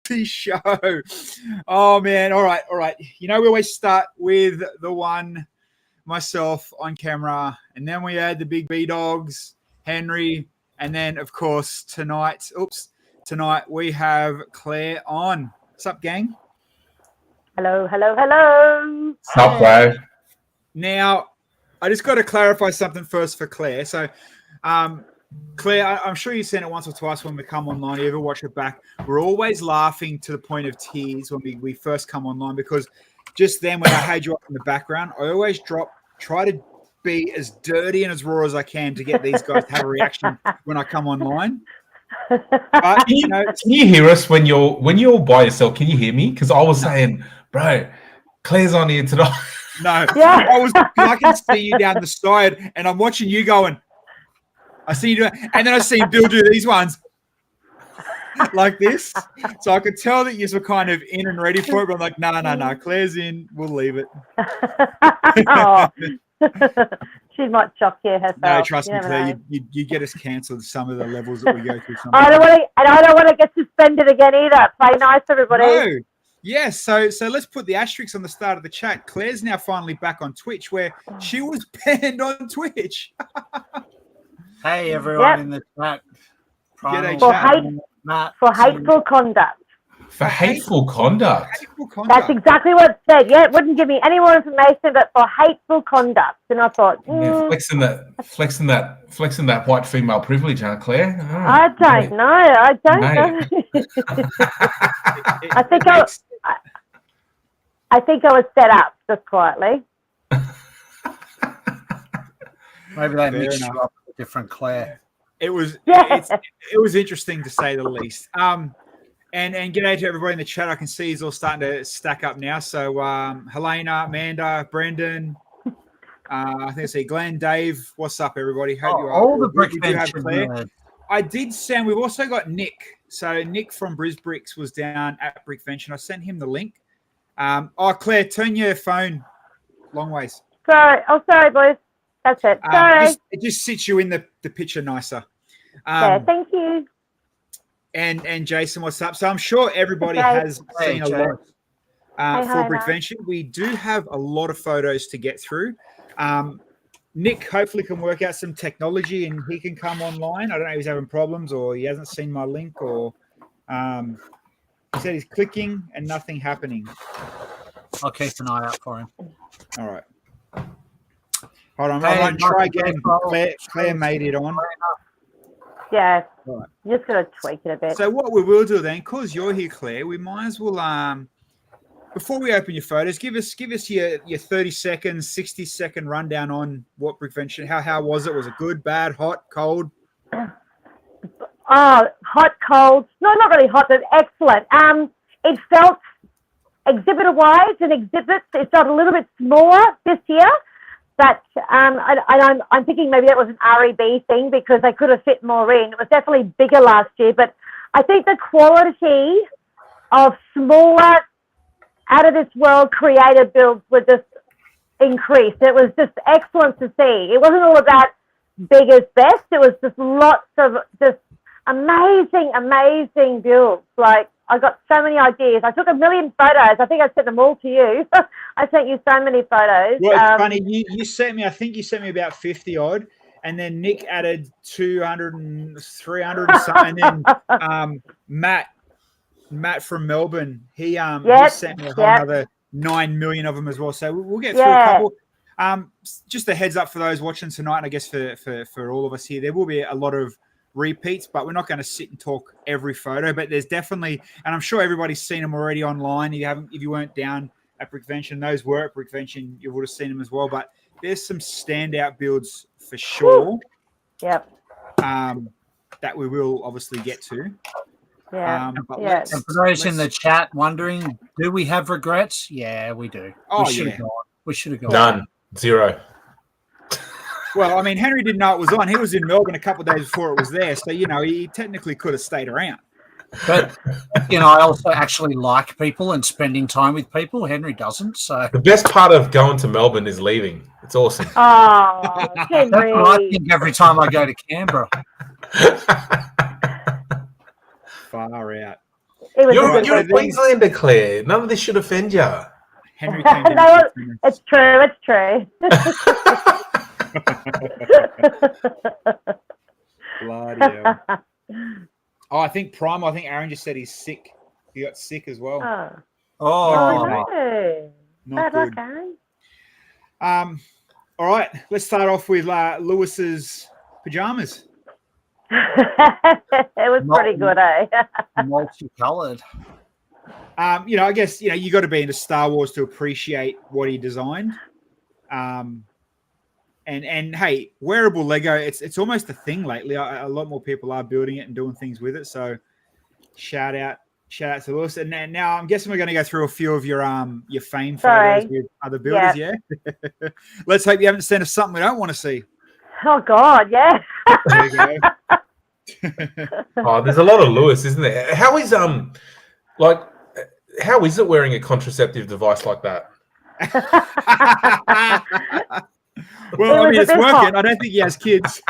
show. Oh man, all right. You know, we always start with the one, myself on camera, and then we add the big B dogs, Henry, and then of course tonight we have Claire on. What's up, gang? Hello. Sup, bro? Now, I just got to clarify something first for Claire. So, Claire, I'm sure you've seen it once or twice when we come online. You ever watch it back? We're always laughing to the point of tears when we first come online, because just then when I had you up in the background, I always try to be as dirty and as raw as I can to get these guys to have a reaction when I come online. But, Can you hear us when you're by yourself? Can you hear me? Because I was saying, bro, Claire's on here tonight. No, yeah. I can see you down the side, and I'm watching you going. I see you do it, and then I see Bill do these ones like this. So I could tell that you were kind of in and ready for it, but I'm like, no, Claire's in. We'll leave it. Oh. She might shock you herself. No, trust me, Claire. You get us cancelled some of the levels that we go through. I don't want to get suspended again either. Play nice, everybody. No. Yes, so let's put the asterisks on the start of the chat. Claire's now finally back on Twitch, where she was banned on Twitch. Hey, everyone in the chat. For hateful conduct. For hateful conduct. That's exactly what it said. Yeah, it wouldn't give me any more information, but for hateful conduct. And I thought, flexing that white female privilege, huh, Claire? Oh, I don't know. I don't know. I think I was set up just quietly. Maybe they mixed you up with a different Claire. It was it was interesting to say the least. And g'day to everybody in the chat. I can see he's all starting to stack up now. So Helena, Amanda, Brendan, I think I see Glenn, Dave. What's up, everybody? Hope you are. All the BRICKVENTION. I did send. We've also got Nick. So Nick from BRICKVENTION was down at BRICKVENTION. I sent him the link. Claire, turn your phone long ways. Sorry. Oh, sorry, boys. That's it. Sorry. It just sits you in the picture nicer. Yeah, thank you. And Jason, what's up? So I'm sure everybody has seen a lot for BRICKVENTION. We do have a lot of photos to get through. Nick hopefully can work out some technology and he can come online. I don't know if he's having problems or he hasn't seen my link, or he said he's clicking and nothing happening. I'll keep an eye out for him. All right. Hold on. I might try again. Claire made it on. Yeah, right. You're just going to tweak it a bit. So what we will do then, because you're here, Claire, we might as well, before we open your photos, give us your 30 seconds, 60-second rundown on what BRICKVENTION, how was it? Was it good, bad, hot, cold? Oh, hot, cold. No, not really hot, but excellent. It felt, exhibitor-wise and exhibits, it felt a little bit smaller this year. But I'm thinking maybe that was an REB thing because they could have fit more in. It was definitely bigger last year, but I think the quality of smaller, out-of-this-world creative builds were just increased. It was just excellent to see. It wasn't all about big as best. It was just lots of just amazing builds. Like, I got so many ideas. I took 1 million photos. I think I sent them all to you. I sent you so many photos. Well, it's funny. You sent me, I think you sent me about 50 odd, and then Nick added 200 and 300 and something. And then Matt from Melbourne, he sent me a whole other 9 million of them as well. So we'll get through a couple. Just a heads up for those watching tonight, and I guess for all of us here, there will be a lot of repeats, but we're not going to sit and talk every photo. But there's definitely, and I'm sure everybody's seen them already online. If you weren't down at BRICKVENTION, those were at BRICKVENTION, you would have seen them as well. But there's some standout builds for sure. Yep. That we will obviously get to. Yeah. And for those in the chat wondering, do we have regrets? Yeah, we do. Oh, we should have gone. None. Zero. Well, I mean, Henry didn't know it was on. He was in Melbourne a couple of days before it was there. So, he technically could have stayed around. But, I also actually like people and spending time with people. Henry doesn't. So the best part of going to Melbourne is leaving. It's awesome. Oh, Henry. That's what I think every time I go to Canberra. Far out. It was a You're, good you're a weekend. Queenslander, Claire. None of this should offend you. Henry came down. No, to 15 it's true. It's true. Bloody hell. Oh, I think Aaron just said he's sick. He got sick as well. Oh, Oh, no. Not Bad luck, good. Aaron. All right, let's start off with Lewis's pajamas. It was pretty good, eh? multicolored. I guess you got to be into Star Wars to appreciate what he designed. And hey, wearable Lego, it's almost a thing lately. A lot more people are building it and doing things with it. So shout out to Lewis. And now I'm guessing we're going to go through a few of your fame photos with other builders. Yeah. Let's hope you haven't sent us something we don't want to see. Oh God, yeah. There you go. Oh, there's a lot of Lewis, isn't there? How is it wearing a contraceptive device like that? Well, I mean, a it's bit working. hot. I don't think he has kids.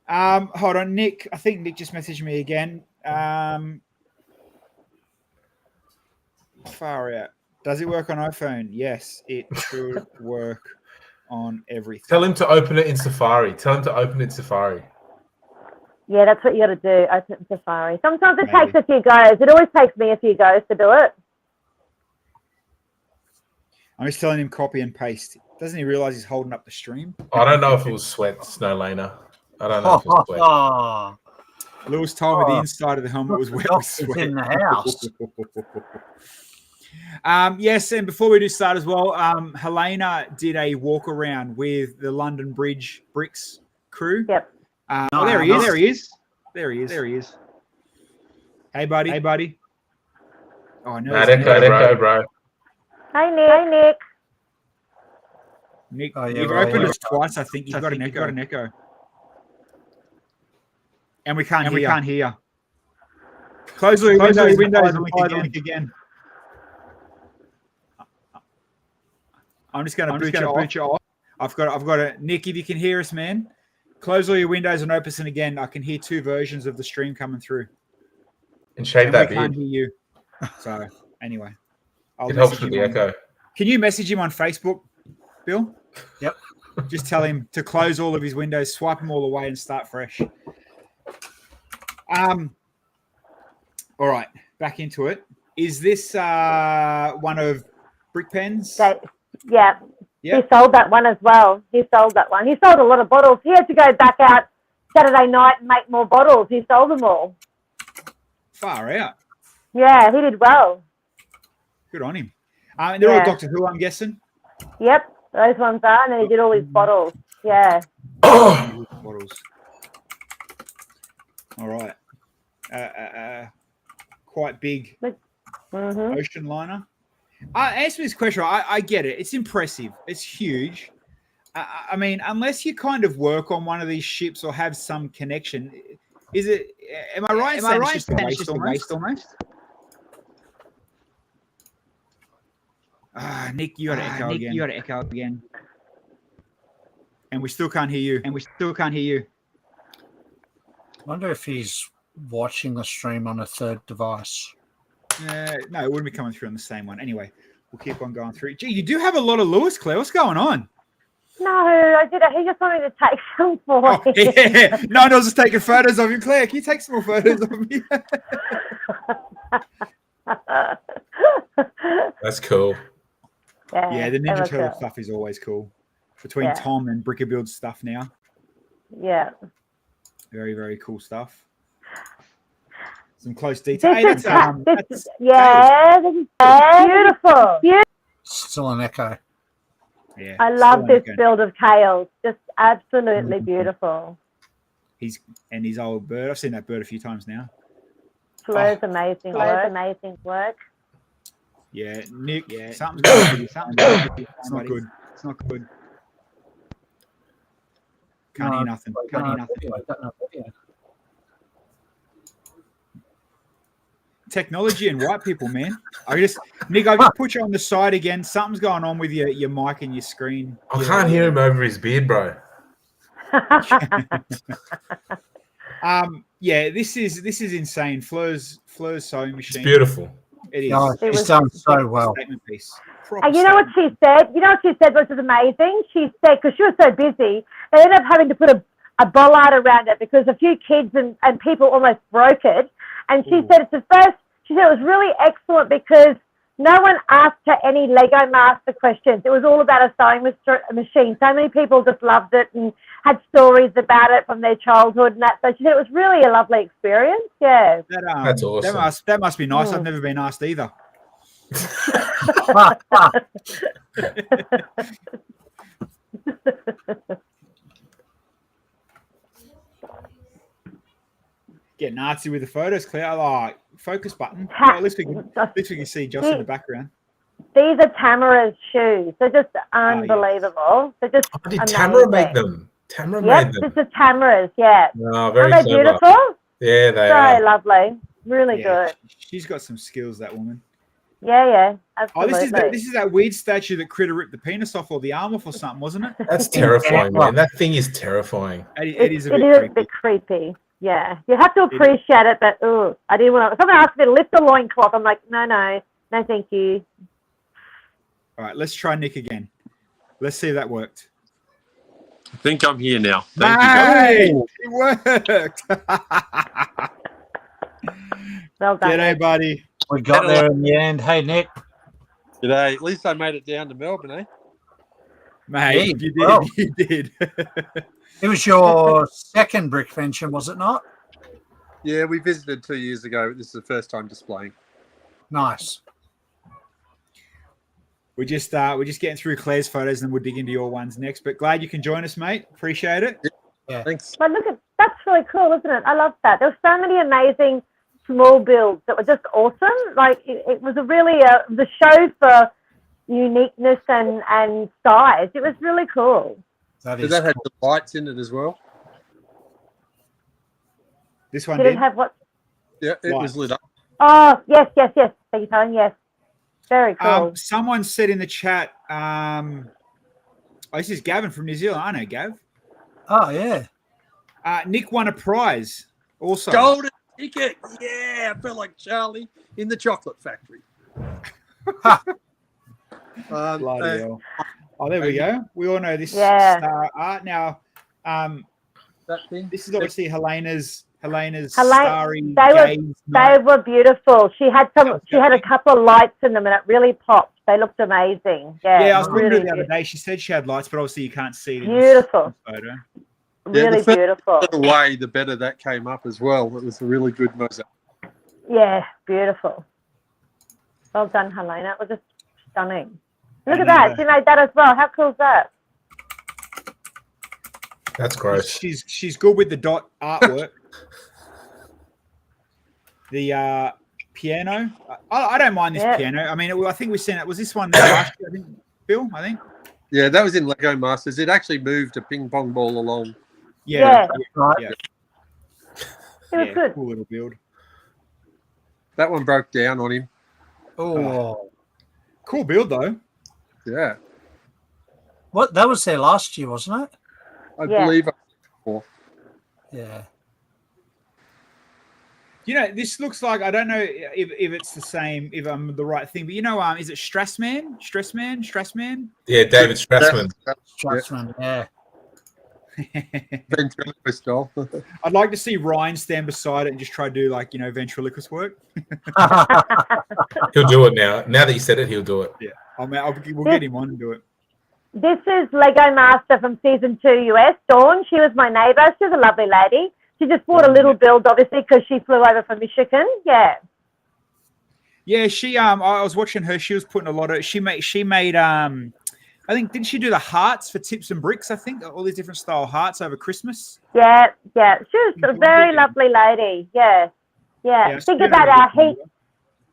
Hold on, Nick. I think Nick just messaged me again. Far out. Does it work on iPhone? Yes, it should work on everything. Tell him to open it in Safari. Yeah, that's what you got to do. Open it in Safari. Sometimes it Maybe. takes a few goes. It always takes me a few goes to do it. I'm just telling him copy and paste. Doesn't he realize he's holding up the stream? I don't know if it was sweat, Snowlaner. I don't know if it was sweat. Oh, Lewis told me the inside of the helmet was wet with Doc is sweat. in the house. Yes, and before we do start as well, Helena did a walk around with the London Bridge Bricks crew. Yep. Oh, there he is. There he is. Hey, buddy. Oh, no. That echo, bro. Hey, Nick. Nick, Oh, yeah, you've right, opened yeah. us twice. I think you've got an echo. And we can't hear. Close all your windows and link again. I'm just going to boot you off. I've got it. Nick, if you can hear us, man, close all your windows and open us again. I can hear two versions of the stream coming through. And shave And that we can't beard. hear you. So, anyway. I'll It helps message with him the on- echo. Can you message him on Facebook, Bill? Yep. Just tell him to close all of his windows, swipe them all away, and start fresh. All right, back into it. Is this one of BRICKVENTION's? Yeah. Yeah. He sold that one as well. He sold that one. He sold a lot of bottles. He had to go back out Saturday night and make more bottles. He sold them all. Far out. Yeah, he did well. Good on him. And they're all Yeah. Doctor Who, I'm guessing. Yep, those ones are. And then he did all his bottles. Yeah. Bottles. All right. Quite big Mm-hmm. ocean liner. Answer this question. I get it. It's impressive. It's huge. I mean, unless you kind of work on one of these ships or have some connection, is it? Am I right? It's just a waste almost. Nick, you got to echo again. And we still can't hear you. I wonder if he's watching the stream on a third device. No, it wouldn't be coming through on the same one. Anyway, we'll keep on going through. Gee, you do have a lot of Lewis, Claire. What's going on? No, I did it. He just wanted to take some for Oh, me. yeah. No one else is taking photos of him. Claire, can you take some more photos of me? That's cool. Yeah, the that Ninja was Turtle cool. stuff is always cool. Between Yeah. Tom and Brickabuild's stuff now. Yeah. Very, very cool stuff. Some close detail. Hey, This is, that's, this is beautiful. Still an echo. yeah, I love still this okay. build of Kale's. Just absolutely beautiful. His old bird. I've seen that bird a few times now. Flo's amazing work. Yeah, Nick. Yeah, something's going on. It's not good. It's not good. Can't hear nothing. Can't hear nothing. Technology and white people, man. Nick, I just put you on the side again. Something's going on with your mic and your screen. I can't hear him over his beard, bro. Yeah, this is insane. Fleur's sewing machine. It's beautiful. It is. No, it's done so well. Statement piece. And you know what she said? You know what she said, which was amazing? She said, because she was so busy, they ended up having to put a bollard around it because a few kids and people almost broke it. And she said it's the first, she said it was really excellent because no one asked her any Lego Master questions. It was all about a sewing machine. So many people just loved it and had stories about it from their childhood and that. So she said it was really a lovely experience. Yeah. That's awesome. That must be nice. I've never been asked either. Get Nazi with the photos, Claire. Like focus button. Well, at least we can see Joss in the background. These are Tamara's shoes. They're just unbelievable. They're just did Tamara make them? Tamara made them. This is Tamara's. Yeah. Oh, very Aren't they clever. beautiful? Yeah, they are. So lovely. Really good. She's got some skills, that woman. Yeah, absolutely. Oh, this is that weird statue that Critter ripped the penis off or the arm off or something, wasn't it? That's terrifying, man. That thing is terrifying. It is a bit creepy. Yeah, you have to appreciate it, but I didn't want to. Someone asked me to lift the loincloth. I'm like, no, thank you. All right, let's try Nick again. Let's see if that worked. I think I'm here now. Thank you. It worked. Well done. G'day, buddy. We got there in the end. Hey, Nick. G'day. At least I made it down to Melbourne, eh? Mate, Yeah, you did. well. You did. It was your second BRICKVENTION, was it not? Yeah, we visited 2 years ago. This is the first time displaying. Nice. We're just getting through Claire's photos and we'll dig into your ones next. But glad you can join us, mate. Appreciate it. Yeah. Thanks. But look that's really cool, isn't it? I love that. There were so many amazing small builds that were just awesome. Like it was a really the show for uniqueness and size. It was really cool. That had the lights in it as well. This one did did. It have what? Yeah, it was lit up. Oh, yes. Thank you, Tony. Yes. Very cool. Someone said in the chat, this is Gavin from New Zealand. I know Gav. Oh, yeah. Nick won a prize also. Golden ticket. Yeah, I felt like Charlie in the chocolate factory. Bloody hell. Oh, there we go. We all know this star art. Now, that thing. This is obviously Helena's starry they were beautiful. She had a couple of lights in them and it really popped. They looked amazing. Yeah, I was looking at it the other day. She said she had lights, but obviously you can't see it in beautiful. this photo. Really beautiful. The way the better that came up as well. It was a really good mosaic. Yeah, beautiful. Well done, Helena. It was just stunning. Look at that. She made that as well. How cool is that? That's gross. She's good with the dot artwork. The piano. I don't mind this piano. I mean, I think we've seen it. Was this one last year, I think, Bill? I think. Yeah, that was in Lego Masters. It actually moved a ping pong ball along. Yeah. Right. Yeah. It was good. Cool little build. That one broke down on him. Oh. Cool build, though. Yeah. What? That was there last year, wasn't it? I believe. Yeah. You know, this looks like, I don't know if it's the same, if I'm the right thing, but you know, is it Strassman? Yeah, David Strassman. Strassman, yeah. Ventriloquist doll. I'd like to see Ryan stand beside it and just try to do ventriloquist work. He'll do it now. Now that you said it, he'll do it. Yeah, we'll get him on and do it. This is Lego Master from Season 2 US. Dawn, she was my neighbour. She was a lovely lady. She just bought a little build, obviously, because she flew over from Michigan. Yeah. Yeah, she I was watching her. She was putting a lot of. She made I think, didn't she do the hearts for Tips and Bricks? I think all these different style hearts over Christmas. Yeah. She was a very lovely lady. Yeah. Think about our heat.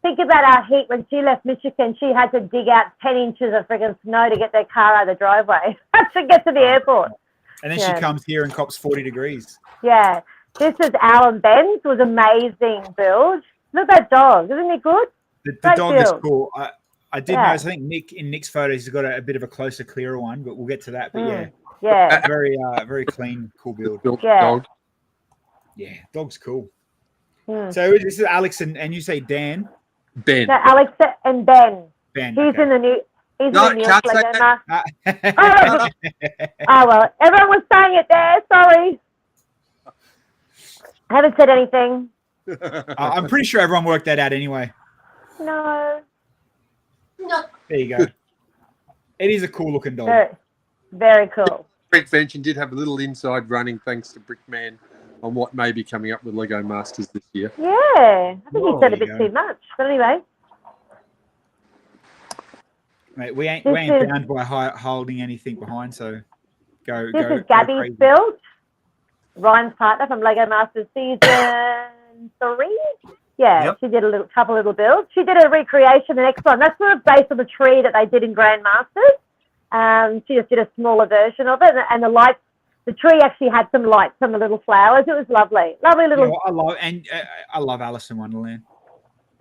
Think about our heat when she left Michigan. She had to dig out 10 inches of friggin' snow to get their car out of the driveway to get to the airport. And then she comes here and cops 40 degrees. Yeah. This is Alan Ben's. Was amazing build. Look at that dog. Isn't he good? The dog is cool. I did notice, I think Nick's photos, he's got a bit of a closer, clearer one, but we'll get to that. But yeah. Very clean, cool build. Yeah. Yeah, dog's cool. Hmm. So this is Alex and you say Dan. Ben. No, Alex and Ben. Ben. He's okay. in the new. He's No, in the new can't say Lego that. Master. Ah. Oh well, everyone was saying it there. Sorry, I haven't said anything. I'm pretty sure everyone worked that out anyway. No. There you go. It is a cool looking dog. Very, very cool. BRICKVENTION did have a little inside running thanks to Brickman on what may be coming up with Lego Masters this year. Yeah, I think he said a there you bit go. too much, but anyway. Mate, we ain't This is- bound by holding anything behind, so go. This go, is go Gabby's crazy. build. Ryan's partner from Lego Masters season 3. Yeah, Yep. she did a couple little builds. She did a recreation the next one. That's sort of based on the tree that they did in Grandmasters. She just did a smaller version of it, and the lights. The tree actually had some lights from the little flowers. It was lovely, lovely little. Yeah, I love Alice in Wonderland.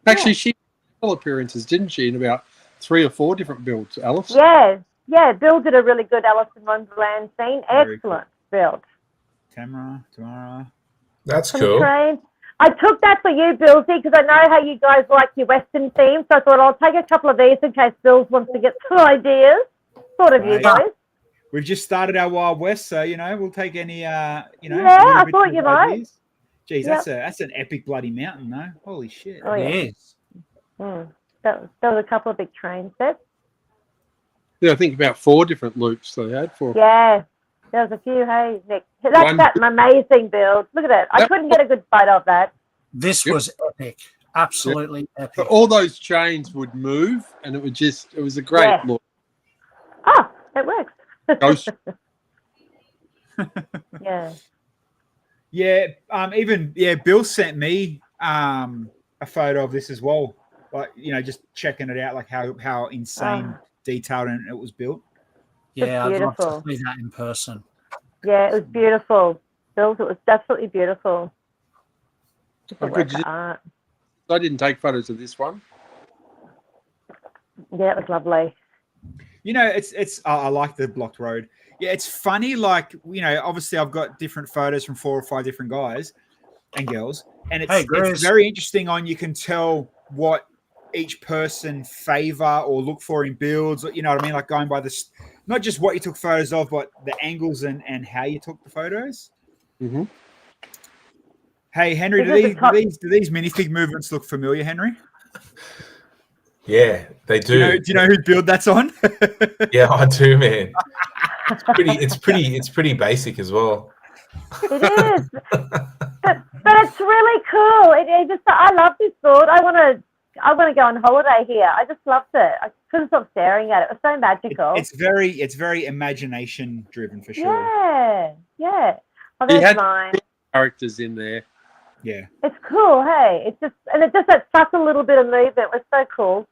Actually, she did all appearances, didn't she, in about 3 or 4 different builds, Alice? Yeah. Bill did a really good Alice in Wonderland scene. Very Excellent build. Tamara. That's Some cool. trains. I took that for you, Bilsy, because I know how you guys like your Western themes. So I thought I'll take a couple of these in case Bills wants to get some ideas. Thought of you Right. guys. We've just started our Wild West, so we'll take any Yeah, little I bits thought of you might. ideas. Geez, Yep. that's an epic bloody mountain, though. Holy shit. Oh, yeah. Yes. That was a couple of big train sets. Yeah, I think about 4 different loops they had for. Yeah, there was a few. Hey, Nick, that's an amazing build. Look at it. I Yep. couldn't get a good photo of that. This Yep. was epic. Absolutely But epic. all those chains would move, and it was a great Yeah. look. Oh, it works. Ghost. Yeah. Yeah, Bill sent me a photo of this as well. Like, just checking it out, like how insane detailed and it was built. Yeah, I'd love beautiful. to see that in person. Yeah, it was beautiful. Bills, it was definitely beautiful. Just a Oh, work good. of art. I didn't take photos of this one. Yeah, it was lovely. It's I like the blocked road. Yeah, it's funny. Like, obviously I've got different photos from 4 or 5 different guys and girls, and it's very interesting. You can tell what each person favor or look for in builds. You know what I mean? Like going by this, not just what you took photos of, but the angles and how you took the photos. Mm-hmm. Hey, Henry, do these minifig movements look familiar, Henry? Yeah, they do. Do you know whose build that's on? Yeah, I do, man. It's pretty basic as well. It is. but it's really cool. I love this build. I want to go on holiday here. I just loved it. I couldn't stop staring at it. It was so magical. It's very imagination driven for sure. Yeah. Oh, He there's had- mine. Characters in there. Yeah. It's cool, hey. It's just that subtle little bit of movement was so cool.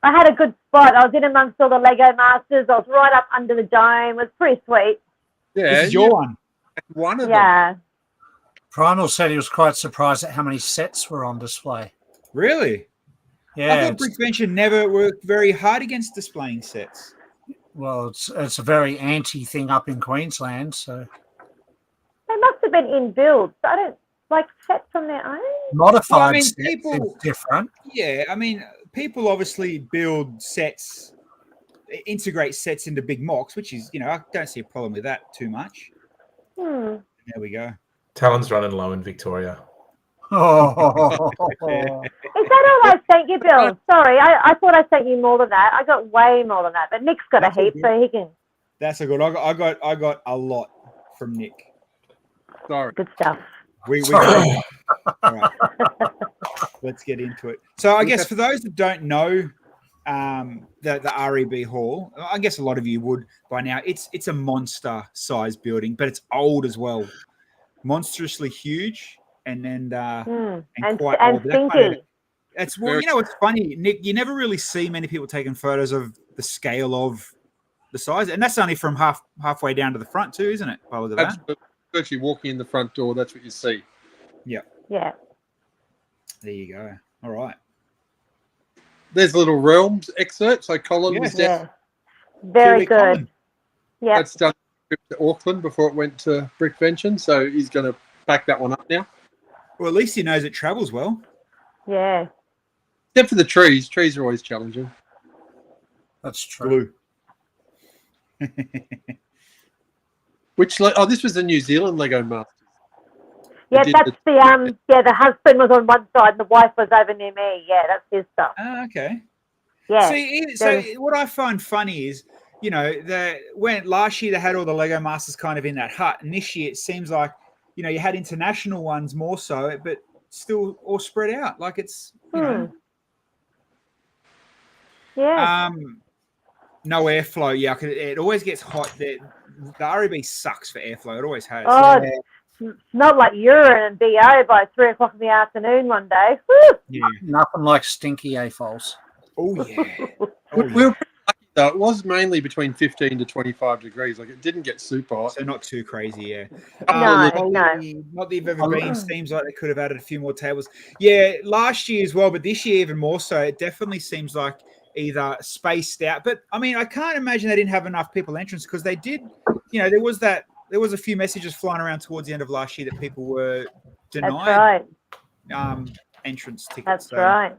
I had a good spot. I was in amongst all the Lego Masters. I was right up under the dome. It was pretty sweet. Yeah, This is your one. one of them. Yeah. Primal said he was quite surprised at how many sets were on display. Really? Yeah, I thought BRICKVENTION never worked very hard against displaying sets. well, it's a very anti thing up in Queensland. So They must have been in builds. I don't like sets on their own. modified Well, I mean, sets is different. Yeah, I mean, people obviously build sets, integrate sets into big mocks, which is, I don't see a problem with that too much. Hmm. There we go. Talon's running low in Victoria. Oh, Is that all I sent you, Bill? Sorry, I thought I sent you more than that. I got way more than that. But Nick's got That's a all heap, good. so he can. That's a good. I got a lot from Nick. Sorry. Good stuff. We all right. Let's get into it. So I guess for those that don't know the REB Hall, I guess a lot of you would by now. It's a monster size building, but it's old as well. Monstrously huge and quite And old. But that kind of- stinky. It's it's funny, Nick. You never really see many people taking photos of the scale of the size, and that's only from halfway down to the front too, isn't it? By the look at that. Actually, walking in the front door, that's what you see. Yeah. There you go. All right. There's a little Realms excerpt. So Colin was Yes. down. Yeah. Very Kiwi good. Colin. Yeah. That's done trip to Auckland before it went to BRICKVENTION, so he's going to back that one up now. Well, at least he knows it travels well. Yeah. Except for the trees. Trees are always challenging. That's true. Blue. This was the New Zealand Lego Masters. Yeah, did that's the husband was on one side and the wife was over near me. Yeah, that's his stuff. Ah, okay. Yeah. So what I find funny is, you know, when last year they had all the Lego Masters kind of in that hut, and this year it seems like, you know, you had international ones more so, but still all spread out. Like it's, you know. Yeah. No airflow. Yeah, it always gets hot. The REB sucks for airflow. It always has. Oh, it's not like urine and BO by 3 o'clock in the afternoon one day. Woo! Yeah. Nothing like stinky AFOLs. Oh, yeah. We were pretty lucky, though. It was mainly between 15 to 25 degrees. Like, it didn't get super hot. So not too crazy, yeah. No. Not that you've ever been. Seems like they could have added a few more tables. Yeah, last year as well, but this year even more so. It definitely seems like either spaced out. But, I mean, I can't imagine they didn't have enough people entrance because they did, you know, there was a few messages flying around towards the end of last year that people were denied entrance tickets. That's right.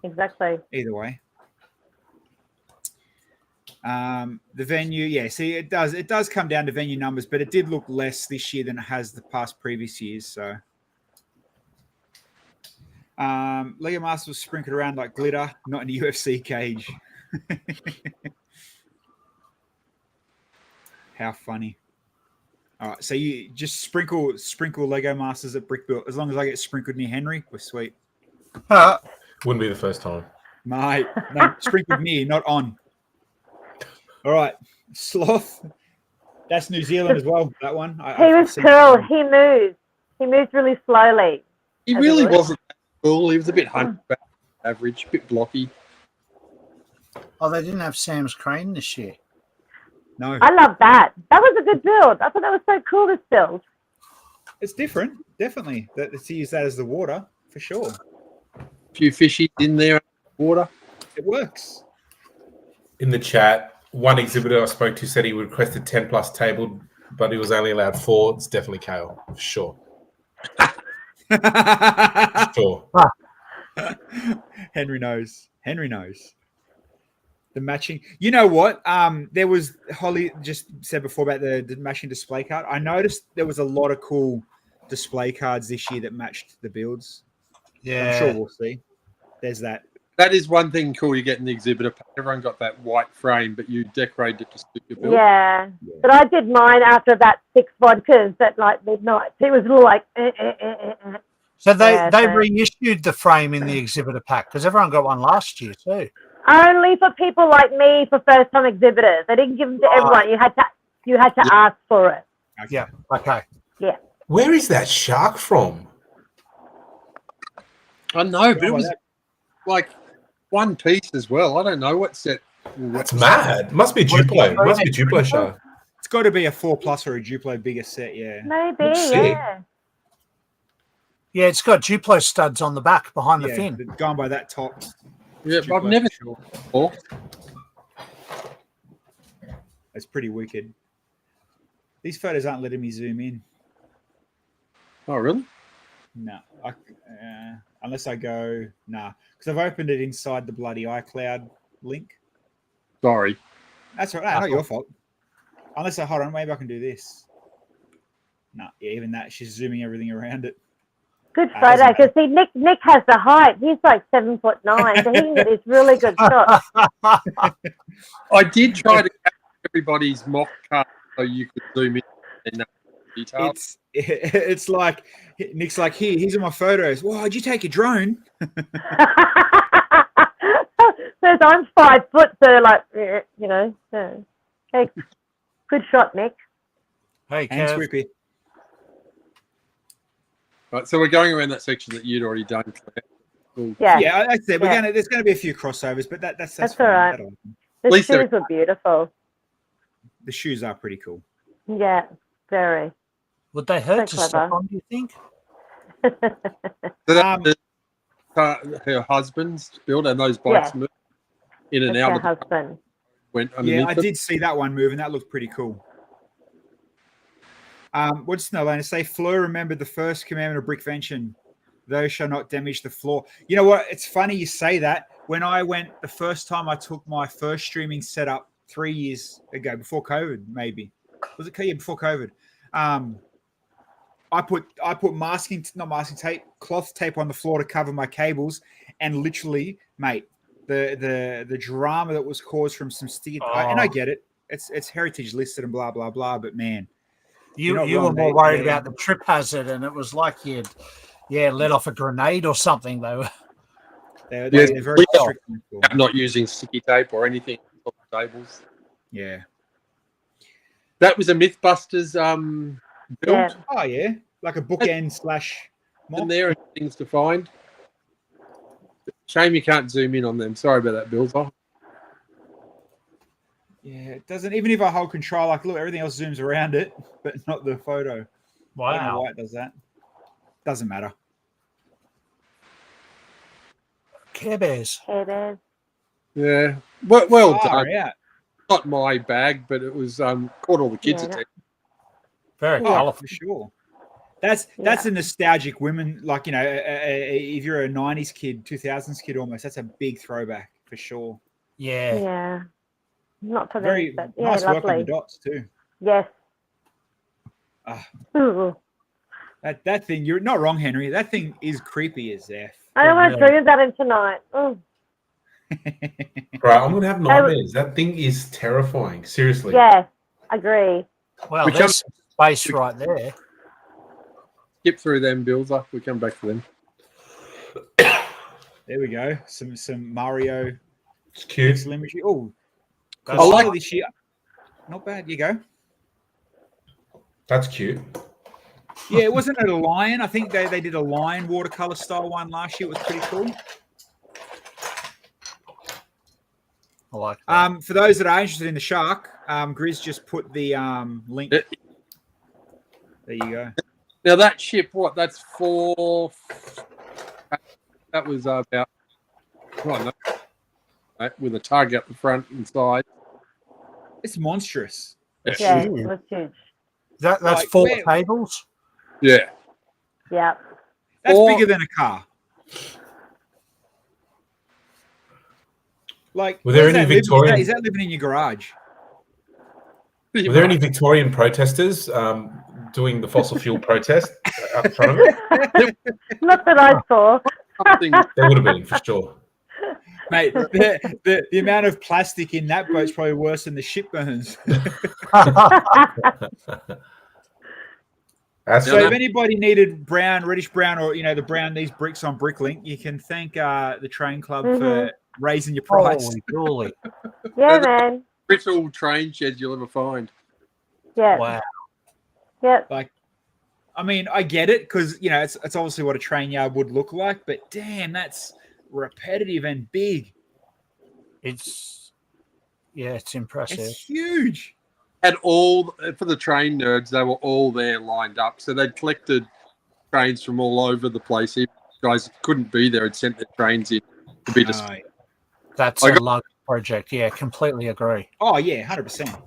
Exactly. Either way. The venue, yeah, see, it does come down to venue numbers, but it did look less this year than it has the past previous years. So Lego Masters was sprinkled around like glitter, not in a UFC cage. How funny. All right, so you just sprinkle Lego Masters at Brickbuilt. As long as I get sprinkled near Henry, we're sweet. Wouldn't be the first time. Mate, no, sprinkled near, not on. All right, Sloth. That's New Zealand as well, that one. He was cool. He moved really slowly. He really wasn't that cool. He was a bit hunchback, average, a bit blocky. Oh, they didn't have Sam's crane this year. No. I love that. That was a good build. I thought that was so cool, this build. It's different, definitely. To use that as the water, for sure. A few fishies in there, water. It works. In the chat, one exhibitor I spoke to said he requested 10 plus table, but he was only allowed 4. It's definitely Kale, for sure. Sure. Henry knows. The matching. You know what? There was Holly just said before about the matching display card. I noticed there was a lot of cool display cards this year that matched the builds. Yeah. I'm sure we'll see. There's that. That is one thing cool you get in the exhibitor pack. Everyone got that white frame, but you decorated it to suit your build. Yeah. But I did mine after about 6 vodkas at like midnight. It was a little like. So they reissued the frame in the exhibitor pack because everyone got one last year too. Only for people like me, for first-time exhibitors. They didn't give them to everyone. You had to ask for it. Yeah. Okay. Yeah. Where is that shark from? I know, but it was like one piece as well. I don't know what set. That's mad. Must be Duplo. Must be Duplo shark. It's got to be a 4+ or a Duplo bigger set, yeah. Maybe, Looks sick. yeah. Yeah, it's got Duplo studs on the back behind the fin. Going by that top. Yeah, Duplo, I've never sure. seen it before. It's pretty wicked. These photos aren't letting me zoom in. Oh, really? No. Unless I go, because I've opened it inside the bloody iCloud link. Sorry. That's right. Not your fault. Unless hold on, maybe I can do this. No, yeah, even that. She's zooming everything around it. Good photo, because see, Nick has the height. He's like 7'9", so he can get this really good shot. I did try to capture everybody's mock cut so you could zoom in and detail. It's like Nick's like, here's my photos. Whoa, did you take a drone? Says I'm 5 foot, so like, you know. So. Hey, good shot, Nick. Hey, Hands Kev. whippy. Right, so we're going around that section that you'd already done, Claire. Cool. Yeah. Yeah, I said there's gonna be a few crossovers, but that's That's fine. all right. The Lisa- shoes were beautiful. The shoes are pretty cool. Yeah, very. Would they hurt So to step clever. on, do you think? So that's her husband's build, and those bikes move in and That's out her of the husband. went Yeah, underneath I them. did see that one move, and that looked pretty cool. What's Snowlander say? Fleur remembered the first commandment of Brickvention. Those shall not damage the floor. You know what? It's funny you say that. When I went the first time I took my first streaming setup 3 years ago, before COVID, maybe. Was it before COVID? I put not masking tape, cloth tape on the floor to cover my cables, and literally, mate, the drama that was caused from some sticky. And I get it. It's heritage listed and blah blah blah. But man, you were more worried about the trip hazard, and it was like you'd let off a grenade or something. Though they're very strict. Not using sticky tape or anything on the tables. Yeah, that was a MythBusters build. Yeah. Oh yeah, like a bookend slash. And there are things to find. Shame you can't zoom in on them. Sorry about that, Bilsy. Yeah, it doesn't. Even if I hold control, like look, everything else zooms around it, but not the photo. Wow. I don't know why it does that. Doesn't matter. Care Bears. Care Bears. Yeah. Well done. Yeah. Not my bag, but it was caught all the kids' attention. Very Oh, colourful. for sure. That's a nostalgic women, like, you know, if you're a 90s kid, 2000s kid almost, that's a big throwback for sure. Yeah. Yeah. Not for Very them, but yeah, nice work on lovely. the dots too. Yes. Ooh. That thing, you're not wrong, Henry. That thing is creepy as F. I don't want to dream about it tonight. Oh. Right, I'm gonna have nightmares. That thing is terrifying. Seriously. Yeah, agree. Well, there's some space right there. Skip through them, Bilsy. We come back to them. There we go. Some Mario. It's cute. Imagery. Oh, I like this year. Not bad. You go. That's cute. Yeah, wasn't it a lion? I think they did a lion watercolor style one last year. It was pretty cool. I like that. For those that are interested in the shark, Grizz just put the link. There you go. Now that ship, what? That's 4. That was about. With a tug up the front and side. It's monstrous. Yeah, it was huge. That's like, 4 tables. Yeah. Yeah. That's bigger than a car. Like, were there any Victorian? Is that living in your garage? Were there any Victorian protesters doing the fossil fuel protest up front of it? Not that I saw. There would have been for sure. Mate, the amount of plastic in that boat's probably worse than the ship burns. So if anybody needed reddish brown, or the brown these bricks on Bricklink, you can thank the train club for raising your price. Holy. Yeah, man. Brittle train sheds you'll ever find. Yeah. Wow. Yep. Like, I mean, I get it because it's obviously what a train yard would look like, but damn, that's repetitive and big. It's impressive. It's huge. And all for the train nerds, they were all there lined up. So they'd collected trains from all over the place. Even guys that couldn't be there had sent their trains in to be displayed. That's a large project. Yeah, completely agree. Oh yeah, 100%.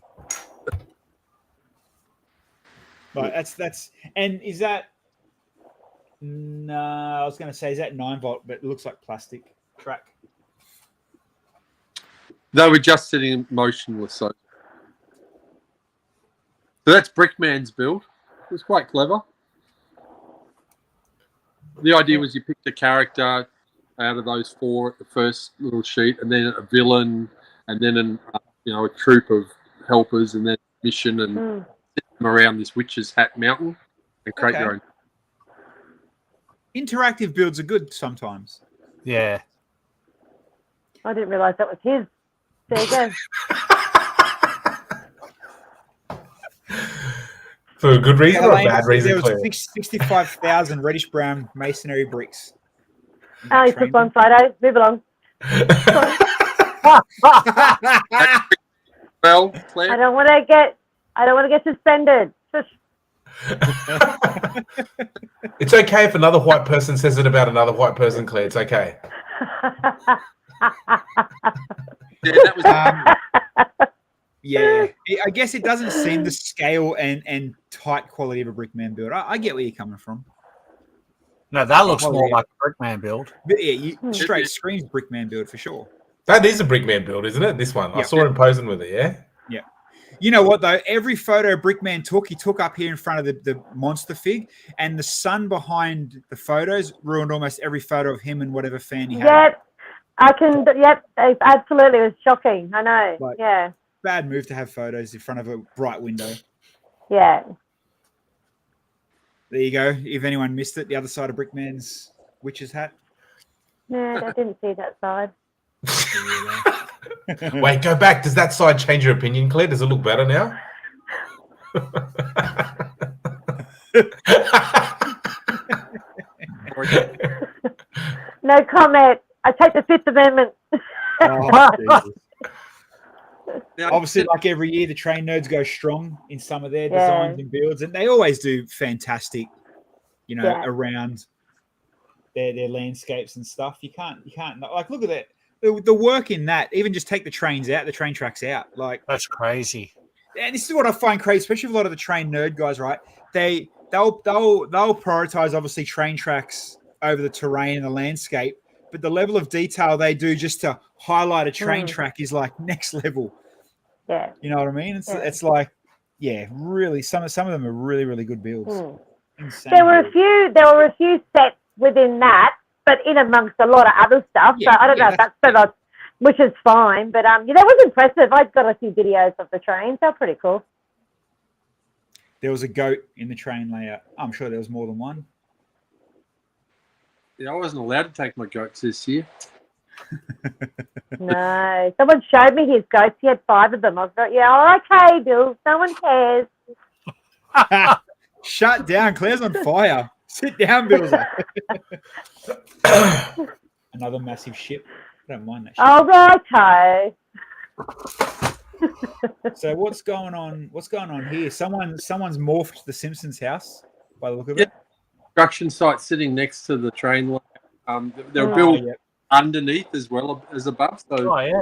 But that's and is that? No, I was going to say is that 9-volt, but it looks like plastic track. They were just sitting motionless. So that's Brickman's build. It was quite clever. The idea was you picked a character out of those 4 at the first little sheet, and then a villain, and then a troop of helpers, and then a mission, and set them around this witch's hat mountain and create your own. Interactive builds are good sometimes. Yeah. I didn't realise that was his. There you go. For a good reason or a bad reason? There was 65,000 reddish brown masonry bricks. Oh, you took one photo. Move along. Well, Claire. I don't want to get suspended. It's okay if another white person says it about another white person, Claire. It's okay. Yeah, that was Yeah, I guess it doesn't seem the scale and tight quality of a Brickman build. I get where you're coming from. No, that looks Oh, more yeah. like a Brickman build. But yeah, straight screams Brickman build for sure. That is a Brickman build, isn't it? This one. I Yep. saw him posing with it, yeah? Yeah. You know what, though? Every photo Brickman took, he took up here in front of the monster fig, and the sun behind the photos ruined almost every photo of him and whatever fan he had. Yep, it absolutely. It was shocking. I know. Like, yeah. Bad move to have photos in front of a bright window. Yeah. There you go. If anyone missed it, the other side of Brickman's witch's hat. No, I didn't see that side. Wait, go back. Does that side change your opinion, Claire? Does it look better now? No comment. I take the Fifth Amendment. Oh, obviously, like every year, the train nerds go strong in some of their designs and builds, and they always do fantastic, around their landscapes and stuff. You can't like look at that. The work in that, even just take the trains out, the train tracks out. Like that's crazy. And this is what I find crazy, especially with a lot of the train nerd guys, right? They'll prioritize obviously train tracks over the terrain and the landscape, but the level of detail they do just to highlight a train track is like next level. Yeah. You know what I mean? It's like, really some of them are really, really good builds. Insane there were a few sets within that, but in amongst a lot of other stuff. So I don't know if that's so which is fine. But that was impressive. I've got a few videos of the trains. They're pretty cool. There was a goat in the train layout. I'm sure there was more than one. Yeah, I wasn't allowed to take my goats this year. No. Someone showed me his goats. He had 5 of them. I was like, yeah, okay, Bill. No one cares. Shut down. Claire's on fire. Sit down, Bilsy. Another massive ship. I don't mind that ship. Oh, righto. So what's going on? What's going on here? Someone's morphed the Simpsons house by the look of it. Construction site sitting next to the train line. They're built underneath as well as above. So yeah.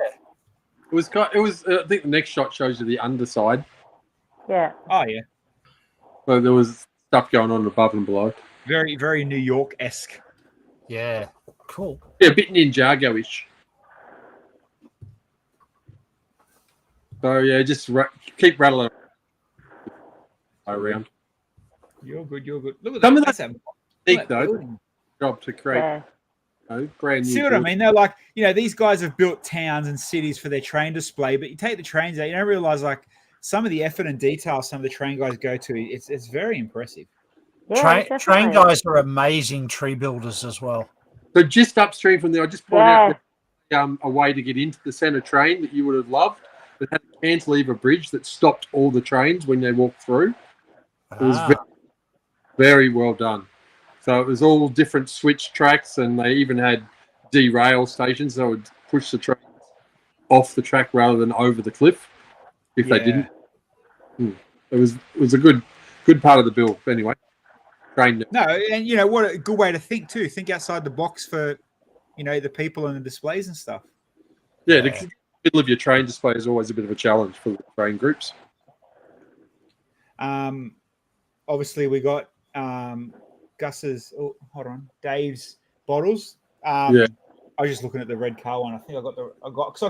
It was. I think the next shot shows you the underside. Yeah. Oh yeah. So there was stuff going on above and below. Very, very New York-esque. Yeah. Cool. Yeah, a bit Ninjago-ish. So yeah, just keep rattling around. You're good. Look at Some that. of that's unique though. Job to create brand new. See what I mean? They're like, these guys have built towns and cities for their train display, but you take the trains out, you don't realize like some of the effort and detail some of the train guys go to. It's very impressive. Yeah, train guys are amazing tree builders as well. So just upstream from there, I just pointed out a way to get into the centre train that you would have loved. It had a cantilever bridge that stopped all the trains when they walked through. It was very, very well done. So it was all different switch tracks, and they even had derail stations that would push the trains off the track rather than over the cliff if they didn't. It was a good part of the build anyway. Train. No, and what a good way to think too. Think outside the box for the people and the displays and stuff. Yeah, the middle of your train display is always a bit of a challenge for the train groups. Obviously we got Gus's. Oh, hold on, Dave's bottles. I was just looking at the red car one. I think I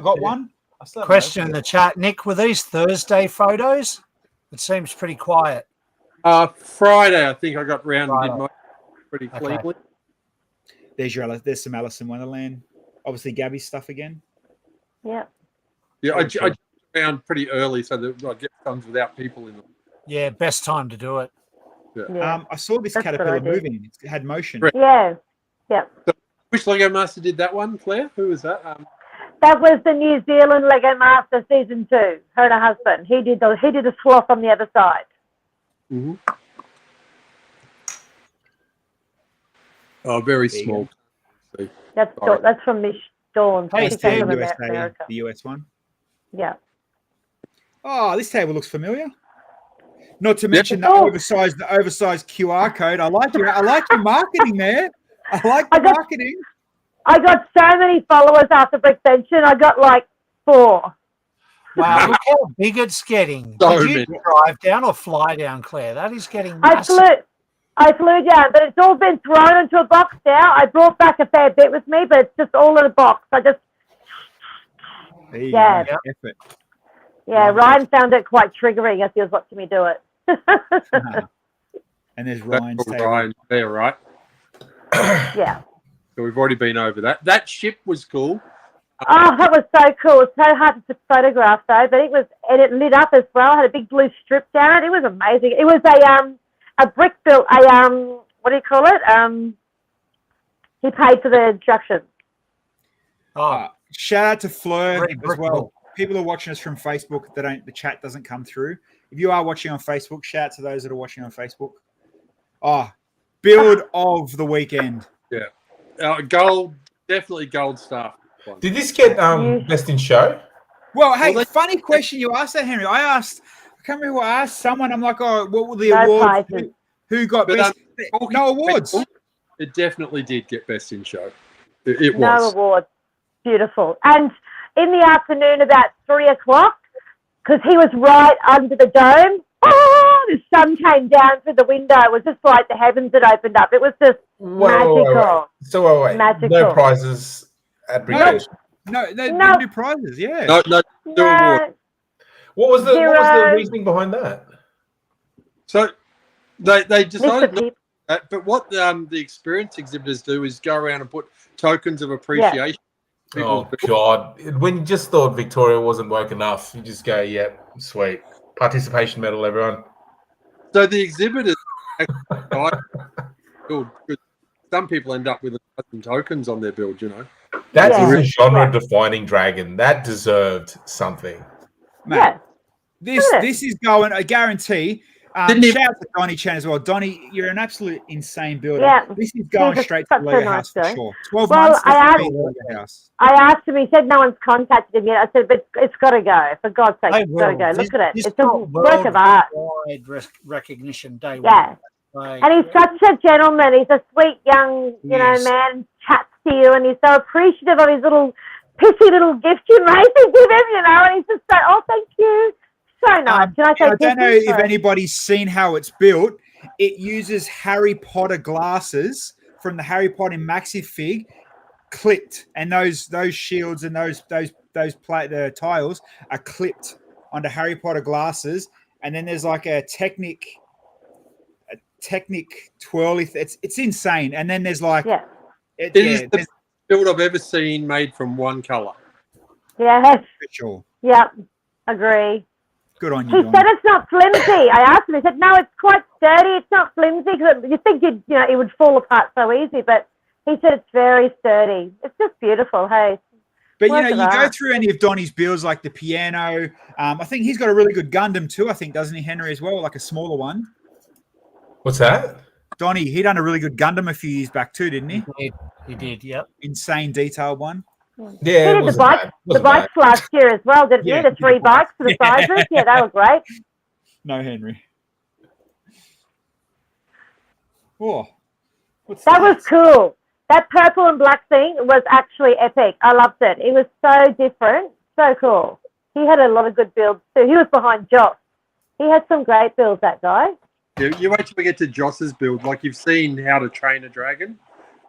got one. I still Question in the chat, Nick. Were these Thursday photos? It seems pretty quiet. Friday, I think I got round and did mine pretty cleanly. There's some Alice in Wonderland. Obviously, Gabby's stuff again. Yeah. Yeah, I jumped around pretty early so that I get tons without people in them. Yeah, best time to do it. Yeah. I saw this caterpillar moving. It had motion. Yeah. Yeah. So, which Lego Master did that one, Claire? Who was that? That was the New Zealand Lego Master season 2. Her and her husband. He did the sloth on the other side. Mm-hmm. Oh, very small. That's from Miss Dawn. Hey, She came from USA, the US one. Yeah. Oh, this table looks familiar. Not to mention the oversized QR code. I like your marketing there. I like the marketing. I got so many followers after BRICKVENTION. I got like 4. Wow, look how big it's getting. So Did you many. drive down or fly down, Claire? That is getting I massive. flew down, but it's all been thrown into a box now. I brought back a fair bit with me, but it's just all in a box. I just, There you Yeah. go. Effort. Ryan found it quite triggering as he was watching me do it. And there's That's Ryan's all table. Ryan there, right? Yeah. So we've already been over that. That ship was cool. Oh, that was so cool. It's so hard to photograph though, but it lit up as well. Had a big blue strip down it. It was amazing. It was a brick built, what do you call it? He paid for the instructions. Oh, Shout out to Fleur Very as brickable. well. People are watching us from Facebook. The chat doesn't come through. If you are watching on Facebook, shout out to those that are watching on Facebook. Oh, build of the weekend. Gold, definitely gold star. Did this get best in show? Well, hey, Well, funny question you asked that, Henry. I can't remember who I asked someone. I'm like, oh, what were the No awards? prizes. Who got But, best? talking No awards. It definitely did get best in show. It No was. awards. Beautiful. And in the afternoon, about 3 o'clock, because he was right under the dome, the sun came down through the window. It was just like the heavens had opened up. It was just magical. So wait. Magical. No prizes at BRICKVENTION. No, they No. didn't do prizes. Yeah. No award. What was the Zero. reasoning behind that? So they Mr. decided not Peep. that, but what the experience exhibitors do is go around and put tokens of appreciation. Oh God! When you just thought Victoria wasn't woke enough, you just go, "Yep, sweet participation medal, everyone." So the exhibitors build. Some people end up with 1,000 tokens on their build. You know. That Yeah. is a genre-defining dragon. That deserved something. Mate, Yeah. this is going. I guarantee. Didn't Shout out to Donnie Chan as well. Donnie, you're an absolute insane builder. Yeah. This is going He's straight to such the a Lego nice house for guy. sure. 12 Well, months. I this will asked- be the Lego house. I asked him, he said no one's contacted him yet. I said, but it's got to go. For God's sake, they it's got to will. go. Look at it. This It's a got work of art. worldwide recognition day Yeah. one. And he's such a gentleman. He's a sweet young, Yes. man, chats to you, and he's so appreciative of his little pissy little gift you made to give him, and he's just so, oh, thank you. So nice. Can I say I don't know pissy? if anybody's seen how it's built. It uses Harry Potter glasses from the Harry Potter Maxi-Fig clipped, and those shields and those the tiles are clipped onto Harry Potter glasses, and then there's like a Technic twirly. It's insane, and then there's like Yeah. It is the best build I've ever seen made from one color. Yes. for sure. Yep. Agree. Good on He you, said Don. it's not flimsy. I asked him. He said, no, it's quite sturdy. It's not flimsy because you think it would fall apart so easy, but he said it's very sturdy. It's just beautiful. Hey. But Work of you go art. through any of Donnie's builds, like the piano. I think he's got a really good Gundam too. I think, doesn't he, Henry, as well, like a smaller one. What's that? Donnie, he done a really good Gundam a few years back too, didn't he? He did, yep. Insane detailed one. Yeah, He it did the wasn't bikes, bad. the Wasn't bad. bikes last year as well, didn't Yeah, he? The 3 bikes for the Yeah. sizes. Yeah, they were great. No, Henry. Oh, what's That was cool. That purple and black thing was actually epic. I loved it. It was so different, so cool. He had a lot of good builds too. He was behind Joss. He had some great builds, that guy. You wait till we get to Joss's build. Like you've seen How to Train a Dragon.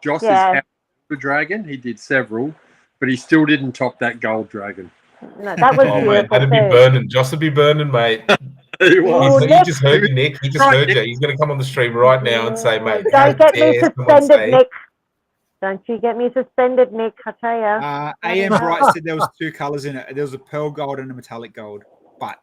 Joss is Yeah. How to Build a Dragon. He did several, but he still didn't top that gold dragon. No, that was Oh, mate, beautiful that'd be too. burning. Joss would be burning, mate. He was. Oh, He Nick. just heard you, Nick. He just heard you. He's going to come on the stream right now and say, mate, how Don't get me dare someone suspended, say- Nick. Don't you get me suspended, Nick, I tell ya. AM Bright said there was 2 colors in it. There was a pearl gold and a metallic gold, but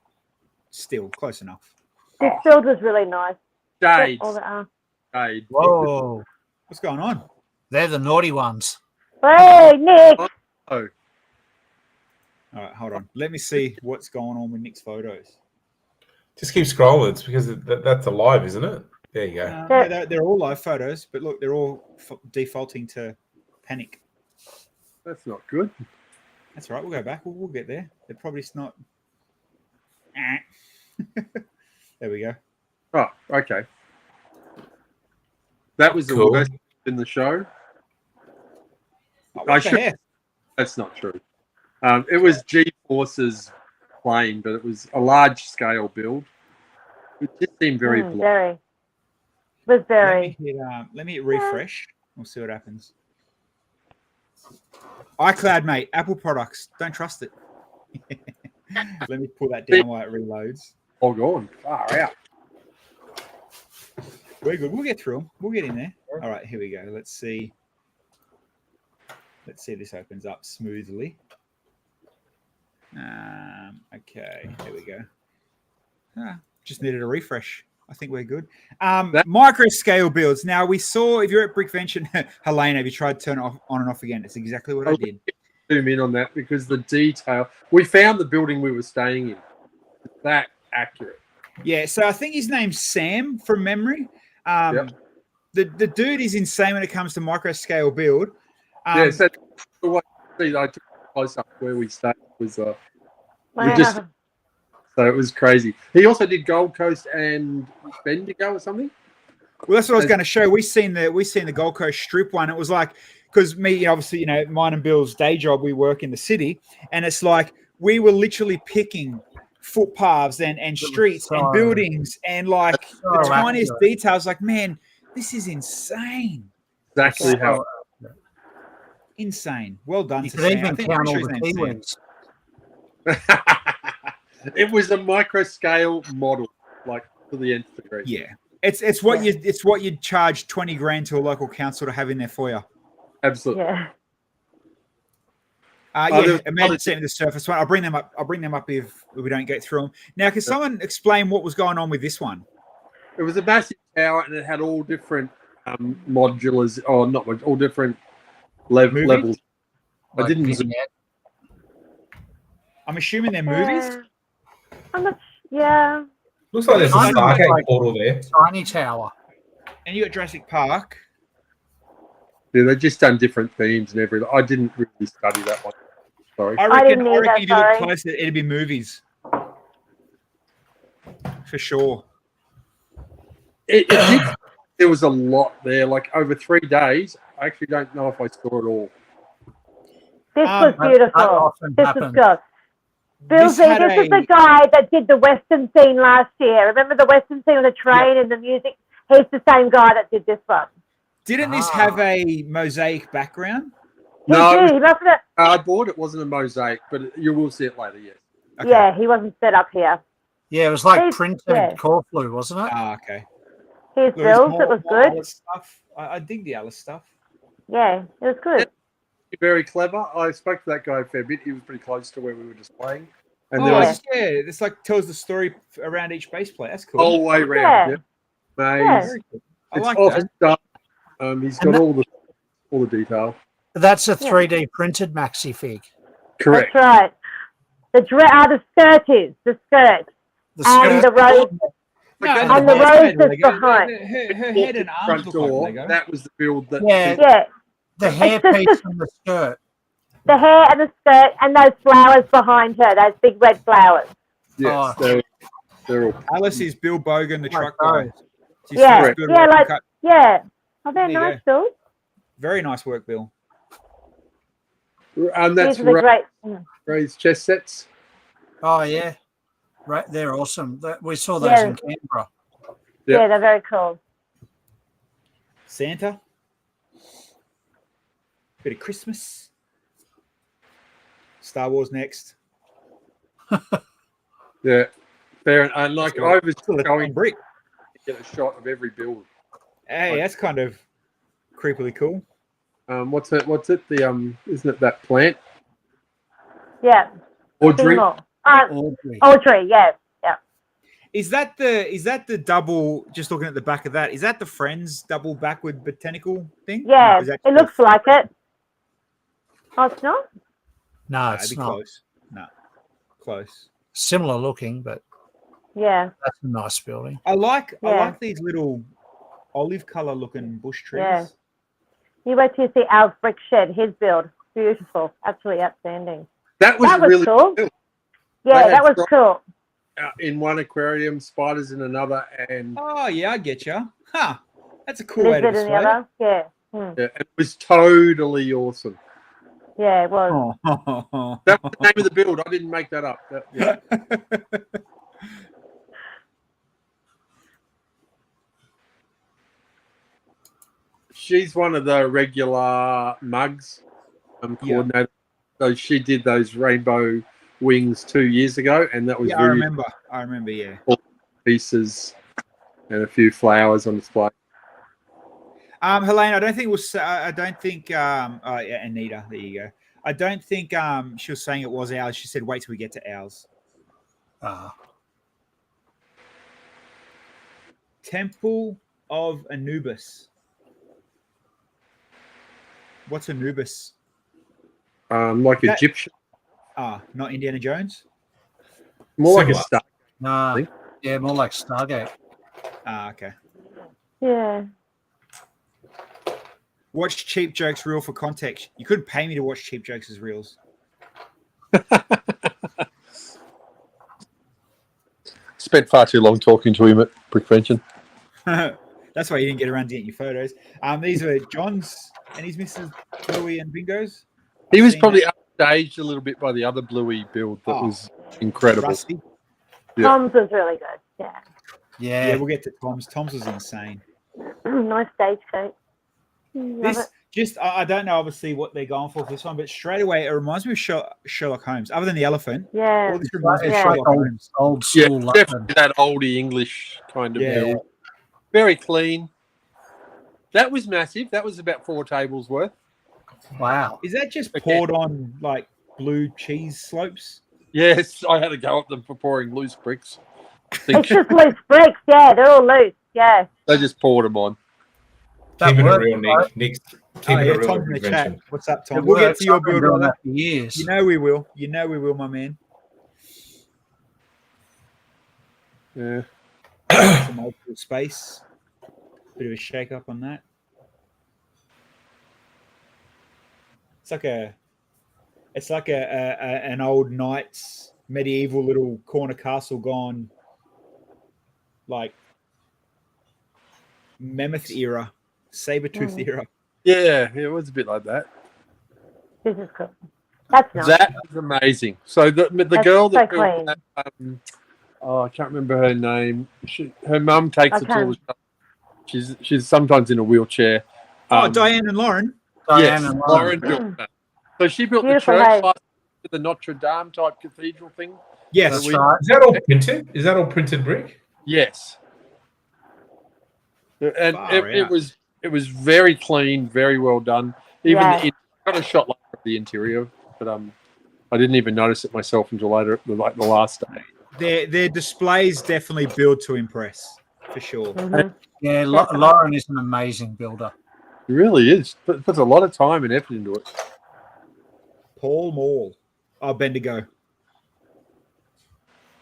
still close enough. This build was really nice. Shades. All the, Shades. Whoa. What's going on? They're the naughty ones. hey, Nick. Oh, All right, hold on. Let me see what's going on with Nick's photos. Just keep scrolling. It's because that's alive, isn't it? There you go. They're all live photos, but look, they're all defaulting to panic. that's not good. That's all right. We'll go back. We'll get there. They're probably not. There we go. Oh, okay. That was the Cool. worst in the show. Oh, I what the should- heck? That's not true. It was G-Force's plane, but it was a large scale build. It just seemed very bland. Very. It was very. Let me hit refresh. We'll see what happens. iCloud, mate. Apple products. Don't trust it. Let me pull that down while it reloads. Oh, gone. Far out. Very good. We'll get through them. We'll get in there. All right, here we go. Let's see. Let's see if this opens up smoothly. Okay, there we go. Just needed a refresh. I think we're good. Micro scale builds. Now we saw, if you're at BRICKVENTION, Helene, have you tried to turn it off, on and off again? It's exactly what I did. Zoom in on that because the detail. We found the building we were staying in. It's that accurate. Yeah, so I think his name's Sam from memory. The dude is insane when it comes to micro scale build. So the way I took a close up where we stayed was Wow. so it was crazy. He also did Gold Coast and Bendigo or something. Well, that's what I was going to show. We seen the Gold Coast Strip one. It was like, because me, obviously, mine and Bill's day job, we work in the city, and it's like we were literally picking footpaths and streets and buildings and like the tiniest details. Like, man, this is insane. Exactly how insane. Well done. You To could Sam. even I think count I'm all sure the his name's Sam. keywords. It was a micro scale model, like to the nth degree. Yeah, it's what you'd charge 20 grand to a local council to have in there for you. Absolutely. Yeah. Imagine seeing the surface one. I'll bring them up if we don't get through them. Now, can someone explain what was going on with this one? It was a massive tower, and it had all different modulars, or not all different levels. I didn't. I'm assuming they're movies. I'm not. Yeah. Looks like there's a Stargate portal there. Tiny tower. And you got Jurassic Park. Yeah, they've just done different themes and everything. I didn't really study that one. Sorry. I reckon didn't either, if you look sorry. closer, it'd be movies. For sure. There was a lot there, like over 3 days. I actually don't know if I saw it all. This was beautiful. This is good. Bilsy, this is the guy that did the Western scene last year. Remember the Western scene on the train and the music? He's the same guy that did this one. Didn't this have a mosaic background? No, he must have. cardboard. It wasn't a mosaic, but you will see it later. Yes. Okay. Yeah, he wasn't set up here. Yeah, it was like printed Corflue, wasn't it? Ah, okay. Here's Bill's. It was good. Alice stuff. I dig the Alice stuff. Yeah, it was good. Very clever. I spoke to that guy a fair bit. He was pretty close to where we were just playing. And it's like tells the story around each base play. That's cool. Whole way around. Yeah. I like that. that. He's got all the detail. That's a 3D printed maxi fig. Correct. That's right. The skirt is the skirt. And the rose. And the rose is behind. Her head and arms look like Lego. That was the build that. Yeah. The hairpiece and the skirt. The hair and the skirt and those flowers behind her, those big red flowers. Yes, they're all. Alice is Bill Bogan, the truck guy. Yeah. Oh, they're nice, Bill. Very nice work, Bill. And that's Ray's chess sets. Oh, yeah. Right, they're awesome. We saw those in Canberra. Yeah, they're very cool. Santa. Bit of Christmas. Star Wars next. Yeah, fair. And like I was going brick. to get a shot of every build. Hey, that's kind of creepily cool. What's it? Isn't it that plant? Yeah. Audrey. Audrey. Yes. Yeah. Is that the double? Just looking at the back of that, is that the Friends double backward botanical thing? Yeah, it looks like it. Oh, it's not. No, it's not. Close. No, close. Similar looking, but that's a nice building. I like these little olive color looking bush trees. Yeah. You wait till you see Al's brick shed. His build, beautiful, absolutely outstanding. That was really cool. Cool. Yeah, that was cool. In one aquarium, spiders in another, and I get you. Huh? That's a cool way to display it. Yeah. Yeah, it was totally awesome. Yeah, it was. That was the name of the build. I didn't make that up. Yeah. She's one of the regular mugs coordinator. So she did those rainbow wings 2 years ago, and that was I remember. Yeah. Pieces and a few flowers on display. Helene, I don't think we'll. I don't think. Anita, there you go. I don't think she was saying it was ours. She said, "Wait till we get to ours." Temple of Anubis. What's Anubis? Like Egyptian. Not Indiana Jones. More like a star. No, yeah, more like Stargate. Okay. Yeah. Watch Cheap Jokes reel for context. You couldn't pay me to watch Cheap Jokes as reels. Spent far too long talking to him at Brickvention. That's why you didn't get around to getting your photos. These were John's and his Mrs. Bluey and Bingo's. He was probably upstaged a little bit by the other Bluey build that was incredible. Rusty. Yeah. Tom's was really good. Yeah, we'll get to Tom's. Tom's was insane. Nice stage coat. I don't know obviously what they're going for this one, but straight away it reminds me of Sherlock Holmes. Other than the elephant, all this reminds me of Sherlock Holmes. Old school, definitely that oldie English kind of build. Very clean. That was massive. That was about 4 tables worth. Wow. Is that just poured on like blue cheese slopes? Yes, I had to go up them for pouring loose bricks. It's just loose bricks. Yeah, they're all loose. Yeah. They just poured them on. Keeping it real, Nick. Keeping it real. Tom's in the chat. What's up, Tom? We'll get to your build on that for years. You know we will. My man. Yeah. Some old space. Bit of a shake up on that. It's like an old knight's medieval little corner castle gone like Mammoth era, Sabertooth era. Yeah, it was a bit like that. This is cool. That's nice. That was amazing. So the girl that built that, I can't remember her name. Her mum takes her to all the stuff. She's sometimes in a wheelchair. Diane and Lauren. Lauren built that. So she built the church, like the Notre Dame type cathedral thing. Yes, that's right. Is that all printed? Is that all printed brick? Yes. And it was very clean, very well done. Even got a shot of the interior, but I didn't even notice it myself until later, like the last day. Their displays definitely build to impress, for sure. Mm-hmm. Yeah, Lauren is an amazing builder. He really is. Puts a lot of time and effort into it. Paul Mall. Bendigo.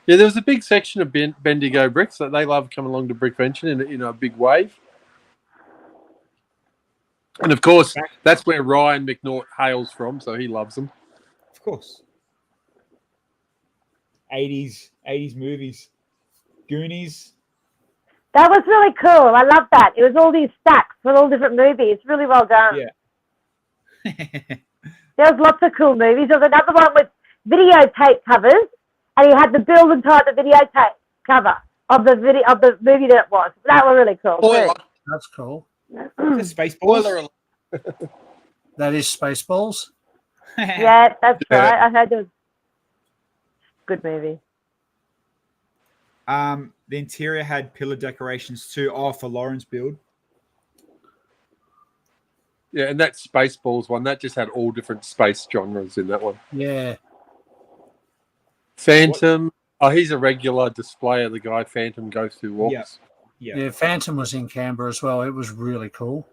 Yeah, there was a big section of Bendigo bricks that they love coming along to Brickvention in a big wave. And of course, that's where Ryan McNaught hails from, so he loves them. Of course. 80s movies. Goonies. That was really cool. I love that. It was all these stacks with all different movies. Really well done. Yeah. There was lots of cool movies. There was another one with videotape covers, and he had the build and type the videotape cover of the movie that it was. That was really cool. That's cool. Spaceballs. That is Spaceballs. Yeah, that's right. I heard it was a good movie. The interior had pillar decorations too. For Lauren's build. Yeah, and that Spaceballs one, that just had all different space genres in that one. Yeah. Phantom. He's a regular displayer, the guy Phantom goes through walks. Yeah, Phantom was in Canberra as well. It was really cool.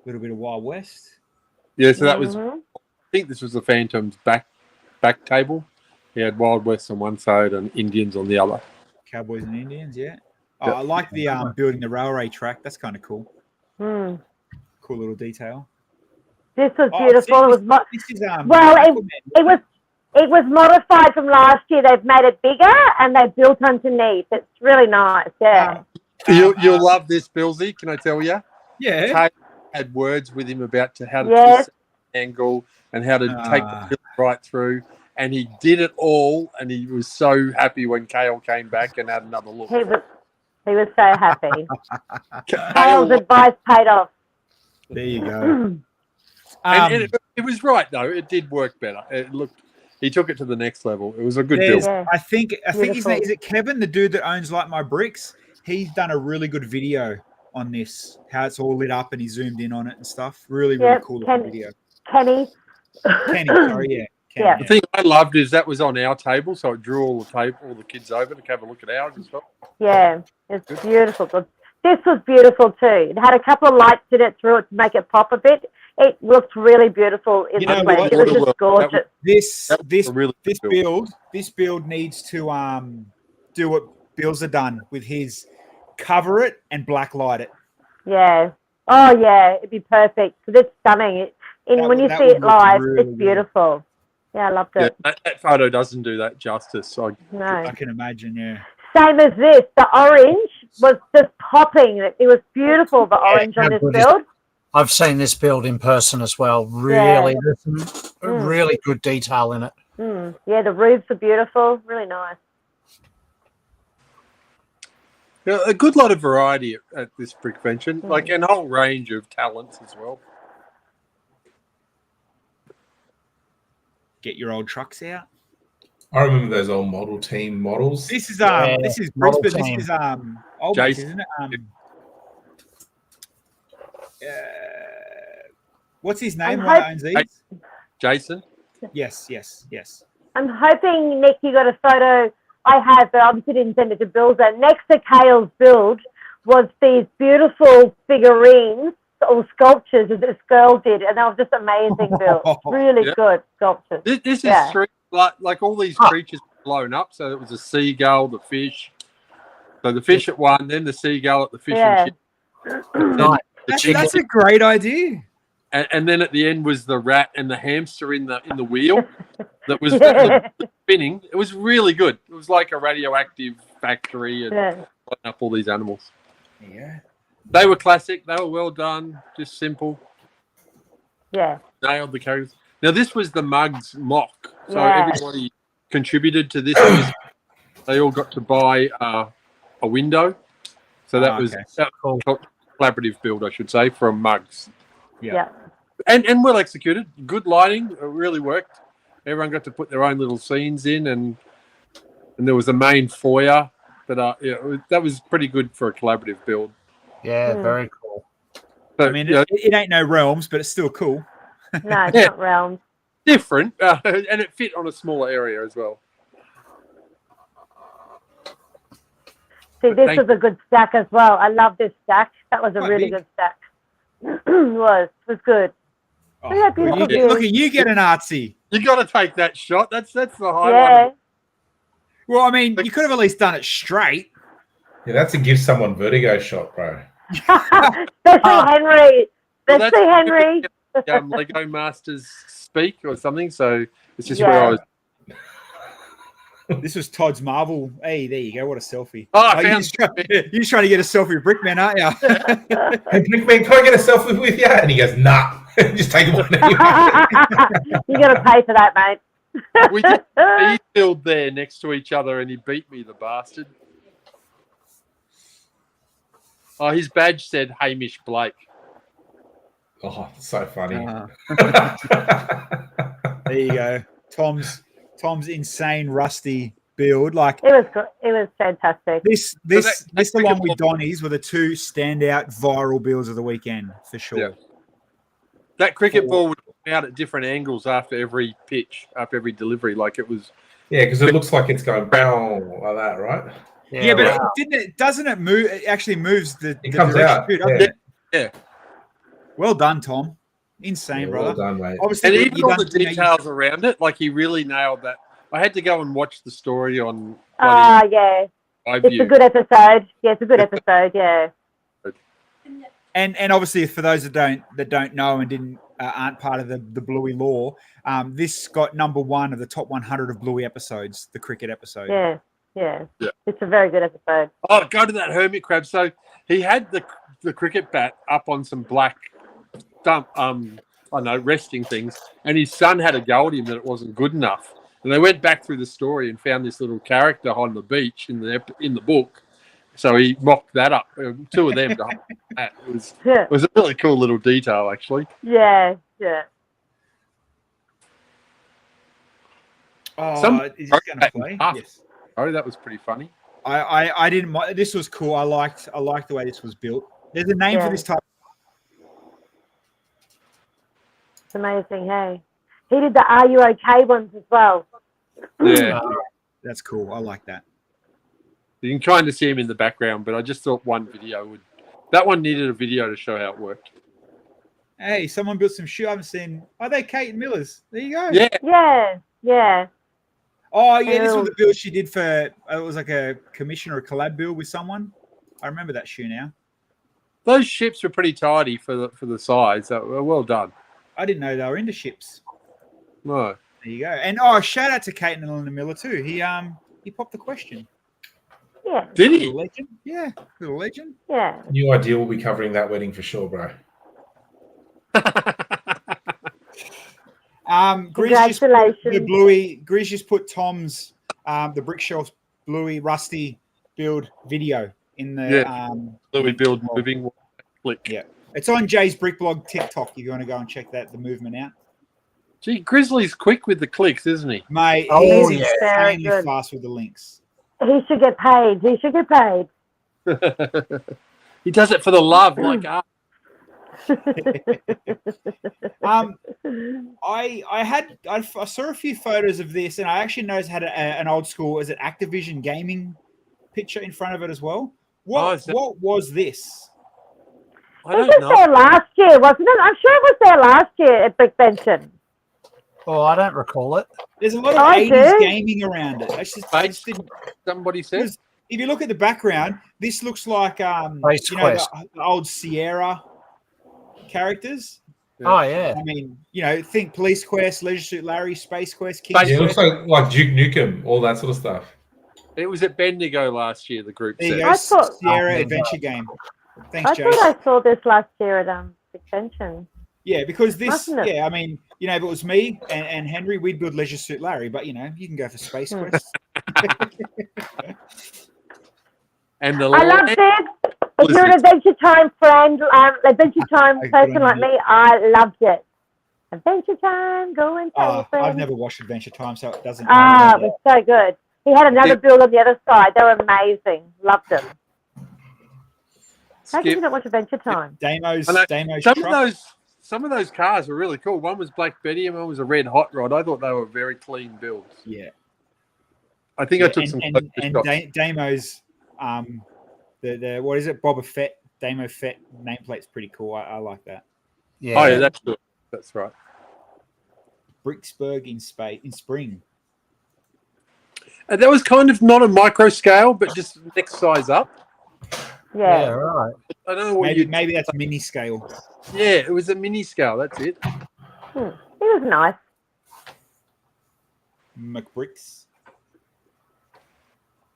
A little bit of Wild West. Yeah, so that was, I think this was the Phantom's back table. He had Wild West on one side and Indians on the other. Cowboys and Indians, yeah. I like the building the railway track. That's kind of cool. Cool little detail. This was beautiful. It was modified from last year. They've made it bigger and they built underneath. It's really nice. Yeah. You'll love this, Bilsy. Can I tell you? Yeah. Kate had words with him about how to twist angle and how to take the film right through. And he did it all, and he was so happy when Kale came back and had another look. He was so happy. Kale's advice paid off. There you go. And it was right though. It did work better. He took it to the next level. It was a good build. Yeah. I think his Beautiful. name is it Kevin, the dude that owns Like My Bricks. He's done a really good video on this, how it's all lit up and he zoomed in on it and stuff. Really cool video. Kenny. Kenny, sorry, yeah. Kenny, Yeah. The thing I loved is that was on our table, so it drew all the kids over to have a look at ours and stuff. Yeah, it's beautiful. This was beautiful too. It had a couple of lights in it through it to make it pop a bit. It looked really beautiful in You the know flesh. what? It was just gorgeous. This build needs to do what Bills have done with his cover it and black light it. Yeah. Oh yeah, it'd be perfect because it's stunning. When you see it live, it's beautiful. Yeah, I loved it. Yeah, that photo doesn't do that justice. No. I can imagine, yeah. Same as this. The orange was just popping. It was beautiful, the orange on this build. I've seen this build in person as well. Really, there's some really good detail in it. Yeah, the roofs are beautiful. Really nice. Yeah, a good lot of variety at this BRICKVENTION, like and a whole range of talents as well. Get your old trucks out. I remember those old model team models. This is model Brisbane. team. This is old Jason. isn't it? What's his name? One owns these. Jason? Yes. I'm hoping, Nick, you got a photo. I have, but obviously didn't send it to Bills. Next to Kale's build was these beautiful figurines or sculptures that this girl did, and that was just amazing build. Really good sculptures. This is three, like all these creatures blown up. So it was a seagull, the fish. So the fish at one, then the seagull at the fish and ship. That's a great idea. And then at the end was the rat and the hamster in the wheel that was spinning. It was really good. It was like a radioactive factory and blowing up all these animals. Yeah. They were classic. They were well done. Just simple. Yeah. Nailed the characters. Now this was the Mugs mock. So Yeah. everybody contributed to this. They all got to buy a window. So that was a collaborative build, I should say, from Mugs. Yeah. And well executed. Good lighting. It really worked. Everyone got to put their own little scenes in, and there was a main foyer. But that was pretty good for a collaborative build. Yeah, very cool. So, I mean, it ain't no Realms, but it's still cool. No, it's not Realms. Different, and it fit on a smaller area as well. See, this was a good stack as well. I love this stack. That was a really good stack. It was good. Oh, Look at beautiful views. look at you getting artsy. You got to take that shot. That's the highlight. Yeah. Well, I mean, you could have at least done it straight. Yeah, that's a give someone vertigo shot, bro. Especially Henry. Well, Especially Henry. Lego Masters speak or something. So it's just where I was. This was Todd's Marvel. Hey, there you go. What a selfie. Oh, I you're found just trying to get a selfie with Brickman, aren't you? Hey, Brickman, can I get a selfie with you? And he goes, nah. Just take one anyway. You got to pay for that, mate. We did he build there next to each other, and he beat me, the bastard. Oh, his badge said Hamish Blake. Oh, so funny. There you go. Tom's insane rusty build. Like It was fantastic. this along with Donnie's were the two standout viral builds of the weekend for sure. Yeah. That cricket ball would come out at different angles after every pitch, after every delivery. Like it was. Yeah, because it looks like it's going boom like that, right? Yeah, but doesn't it move? It actually moves the comes out. Too, doesn't it? Yeah. Well done, Tom. Insane, brother. Well done, mate. Obviously, And even all the details around it, like he really nailed that. I had to go and watch the story on. Yeah. It's a good episode. Yeah, it's a good episode. Yeah. And obviously, for those that don't know and aren't part of the Bluey lore, this got #1 of the top 100 of Bluey episodes, the cricket episode. Yeah. It's a very good episode. Oh, go to that hermit crab. So he had the cricket bat up on some black I know, resting things. And his son had a go at him that it wasn't good enough. And they went back through the story and found this little character on the beach in the book. So he mocked that up. Two of them. It was a really cool little detail, actually. Yeah. Oh, is this going to play? Yes. Oh, that was pretty funny. I didn't. This was cool. I liked the way this was built. There's a name for this type. It's amazing, hey. He did the Are You Okay ones as well. Yeah. That's cool. I like that. You can kind of see him in the background, but I just thought one video would. That one needed a video to show how it worked. Hey, someone built some shoe. I haven't seen. Are they Kate and Miller's? There you go. Yeah. Oh yeah, this was the build she did for. It was like a commission or a collab build with someone. I remember that shoe now. Those ships were pretty tidy for the size. They were well done. I didn't know they were into ships. No. There you go. And shout out to Kate and Linda Miller too. He popped the question. Yeah. Did he? Little legend. Yeah, little legend. Yeah. New idea. We'll be covering that wedding for sure, bro. Congratulations. The Bluey. Grizz just put Tom's the Brick Shelf Bluey Rusty build video in the Bluey build moving click. Yeah. It's on Jay's Brick Blog TikTok if you want to go and check the movement out. Gee, Grizzly's quick with the clicks, isn't he? Mate, Oh, he's yeah. insanely fast with the links. He should get paid. He does it for the love, like I saw a few photos of this, and I actually noticed it had an old school, is it Activision gaming picture in front of it as well. What was this? I It don't was know. there last year, wasn't it? I'm sure it was there last year at BRICKVENTION. Oh, I don't recall it. There's a lot of I 80s do. gaming around it. I just didn't. Somebody says. If you look at the background, this looks like Space Quest. the old Sierra characters. Oh, yeah. I mean, think Police Quest, Leisure Suit Larry, Space Quest, King's Yeah, it looks Quest. like Duke Nukem, all that sort of stuff. It was at Bendigo last year, the group There you said. go, I thought- Sierra Adventure Game. Thanks, I Jay. thought I saw this last year at BRICKVENTION. Yeah, because this, Mustn't it? I mean, if it was me and Henry, we'd build Leisure Suit Larry, but you can go for Space Quest. And the I loved it. If you're an Adventure Time friend, Adventure Time Good person on like you. me, I loved it. Adventure Time, go and tell your I've friends. never watched Adventure Time, so it doesn't. It was so good. He had another build on the other side. They were amazing. Loved them. How can you not watch Adventure Time? Damo's truck. Some of those cars were really cool. One was Black Betty and one was a red hot rod. I thought they were very clean builds. Yeah. I think I took some and shots. Damo's the what is it, Boba Fett, Damo Fett nameplate's pretty cool. I like that. Yeah. Oh yeah, that's good. That's right. Bricksburg in spring. And that was kind of not a micro scale, but just next size up. Yeah, Yeah. right. I don't know what Maybe that's mini scale. Yeah, it was a mini scale. That's it. It was nice. McBricks.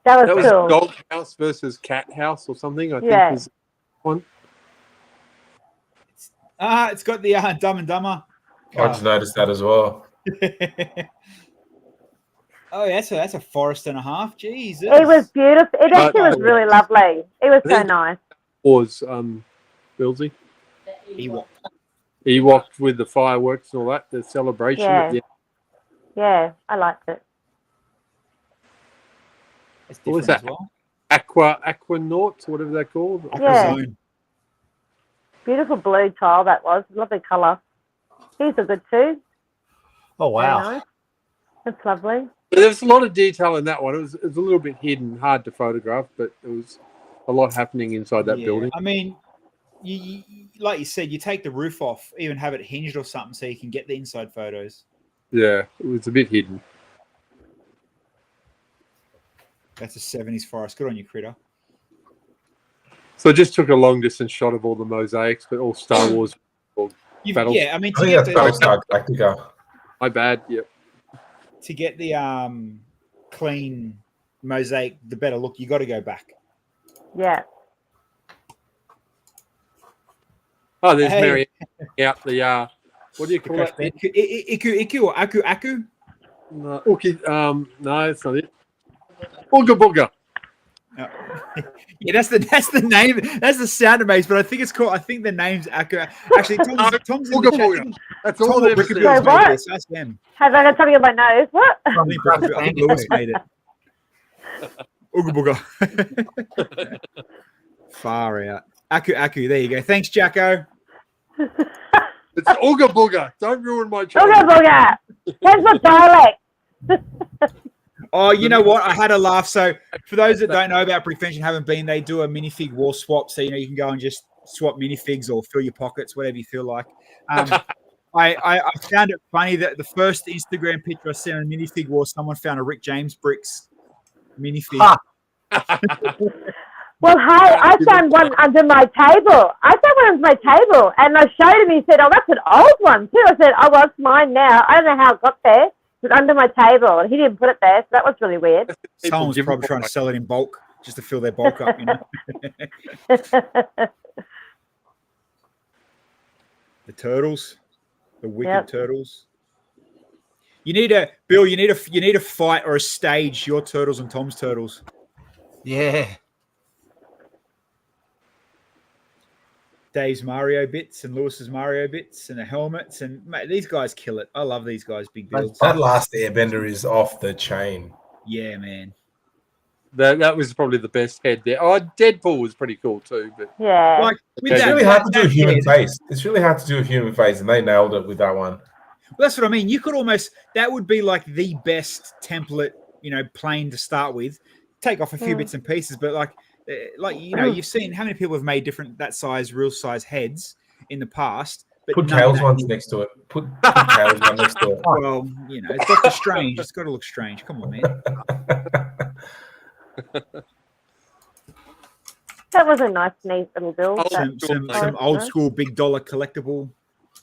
That That was was cool. Dog House versus Cat House or something. I Yeah. think was one. It's got the Dumb and Dumber. I just noticed that as well. Oh, yeah, that's a forest and a half. Jesus. It was beautiful. It actually was really lovely. It was so nice. Was Bilsy. Ewok. Ewok with the fireworks and all that, the celebration. Yeah. At the Yeah, I liked it. It's What was different that? as well. Aquanauts, whatever they're called. Yeah. Aquazone. Beautiful blue tile that was. Lovely colour. These are good too. Oh, Very wow. nice. That's lovely. There was a lot of detail in that one. It was a little bit hidden, hard to photograph, but there was a lot happening inside that building. I mean, you like you said, you take the roof off, even have it hinged or something, so you can get the inside photos. Yeah, it was a bit hidden. That's a 70s forest. Good on you, Critter. So I just took a long distance shot of all the mosaics, but all Star Wars. Battles. Yeah, I mean, I think that's Battlestar Galactica. My bad. Yep. to get the clean mosaic, the better look, you got to go back. Yeah. Oh, there's Hey. Mary out the What do you call that? Iku or Aku? No, no, that's not it. Ooga booga. Yeah, that's the name. That's the sound it makes, but I think it's called. I think the name's Aku. Actually, Tom's in the chat. That's all Tom they've Brickerville's said. So what? made this. Ask them. Have I got something on my nose? What? I think Lewis made it. Ooga booga. Far out. Aku. There you go. Thanks, Jacko. It's ooga booga. Don't ruin my Ooga childhood. booga. That's my dialect. Oh, you know what? I had a laugh. So, for those that don't know about Brickvention, haven't been, they do a minifig wall swap. So, you can go and just swap minifigs or fill your pockets, whatever you feel like. I found it funny that the first Instagram picture I sent on minifig war, someone found a Rick James Bricks minifig. Well, hey, I found one under my table. And I showed him. He said, "Oh, that's an old one too." I said, "Oh, well, it's mine now. I don't know how it got there. It was under my table, and he didn't put it there, so that was really weird." Someone was probably trying to sell it in bulk just to fill their bulk up, The turtles, the wicked turtles. You need a fight or a stage your turtles and Tom's turtles. Yeah. Dave's Mario bits and Lewis's Mario bits and the helmets, and mate, these guys kill it. I love these guys, big builds. That last Airbender is off the chain. Yeah, man. That was probably the best head there. Oh, Deadpool was pretty cool too. But Like, it's really hard to do a human face. It's really hard to do a human face, and they nailed it with that one. Well, that's what I mean. You could almost, that would be like the best template, plane to start with. Take off a few bits and pieces, but you've seen how many people have made different that size, real size heads in the past. But put Tails ones next to it. Put Tails one next to it. Well, it's Doctor Strange. It's got to look strange. Come on, man. That was a nice, neat little build. Some old school big dollar collectible.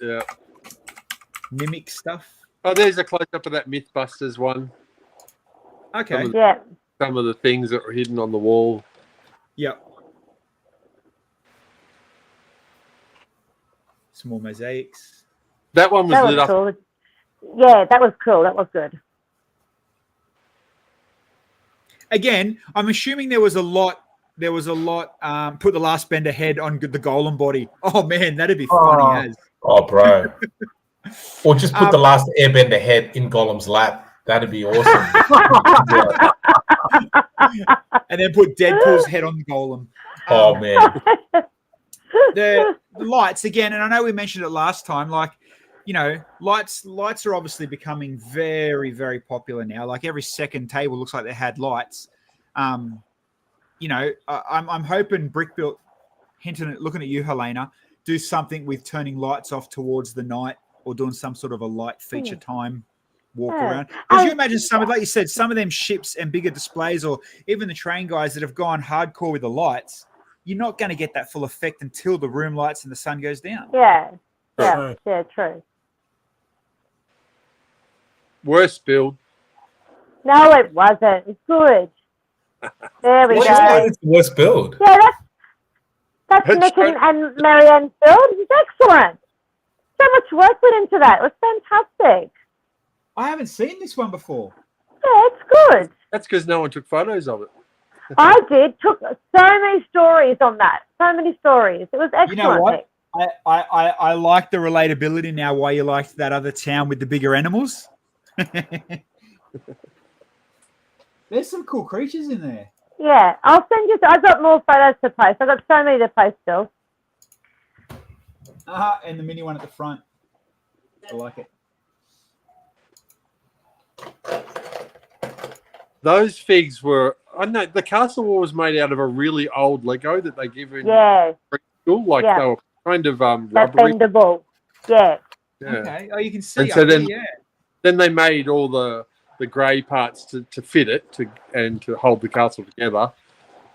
Yeah. Mimic stuff. Oh, there's a close up of that Mythbusters one. Okay. Some of the things that were hidden on the wall. Yep. Some more mosaics. That one was lit up. Cool. Yeah, that was cool. That was good. Again, I'm assuming there was a lot. Put the last bender head on the golem body. Oh man, that'd be funny as. Oh, bro. Or just put the last airbender head in Golem's lap. That'd be awesome. And then put Deadpool's head on the golem. Oh man. The lights again, and I know we mentioned it last time. Lights are obviously becoming very, very popular now. Like every second table looks like they had lights. I'm hoping Brickbuilt, looking at you, Helena, do something with turning lights off towards the night or doing some sort of a light feature time walk around. Because you imagine like you said, some of them ships and bigger displays, or even the train guys that have gone hardcore with the lights, you're not going to get that full effect until the room lights and the sun goes down. Yeah, true. Worst build. No, it wasn't. It's good. There we go. It's the worst build. Yeah, that's Nick and Marianne's build. It's excellent. So much work went into that. It was fantastic. I haven't seen this one before. Yeah, it's good. That's because no one took photos of it. I did. Took so many stories on that. So many stories. It was excellent. You know what? I like the relatability now. Why you liked that other town with the bigger animals? There's some cool creatures in there. Yeah, I'll send you. I've got more photos to post. I've got so many to post still. And the mini one at the front. I like it. Those figs were. I know the castle wall was made out of a really old Lego that they give in school. Like they were kind of rubbery. Bendable. Yeah. Okay. Oh, you can see. And so then they made all the grey parts to fit it and to hold the castle together,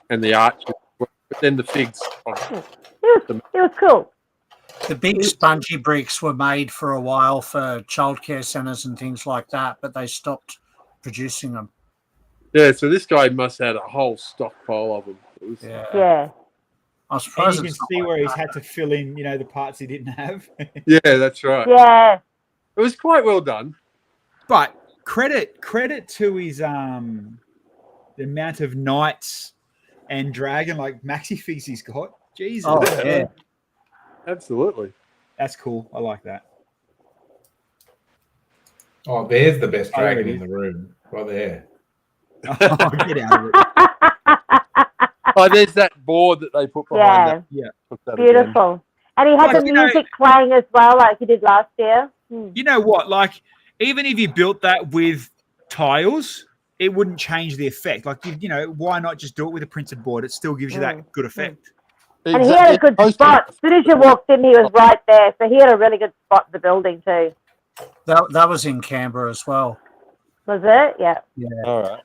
and the arch. But then the figs. It was cool. The big spongy bricks were made for a while for childcare centres and things like that, but they stopped producing them. Yeah, so this guy must have had a whole stockpile of them. Yeah. I'm And surprised you can it's not see like where he's that. had to fill in, the parts he didn't have. Yeah, that's right. Yeah. It was quite well done. But credit to his the amount of knights and dragon like maxi figs he's got. Jesus, Oh, yeah. Absolutely. that's cool. I like that. Oh, there's the best Oh, there dragon it in the room. Right there. Oh, get out of it. Oh, there's that board that they put behind Yeah. that. Put that again. Beautiful. And he had Like, the music playing as well, like he did last year. You know what? Like, even if you built that with tiles, it wouldn't change the effect. Like, why not just do it with a printed board? It still gives you that good effect. And he had a good spot. As soon as you walked in, he was right there. So he had a really good spot in the building too. That was in Canberra as well. Was it? Yeah. Yeah. All right.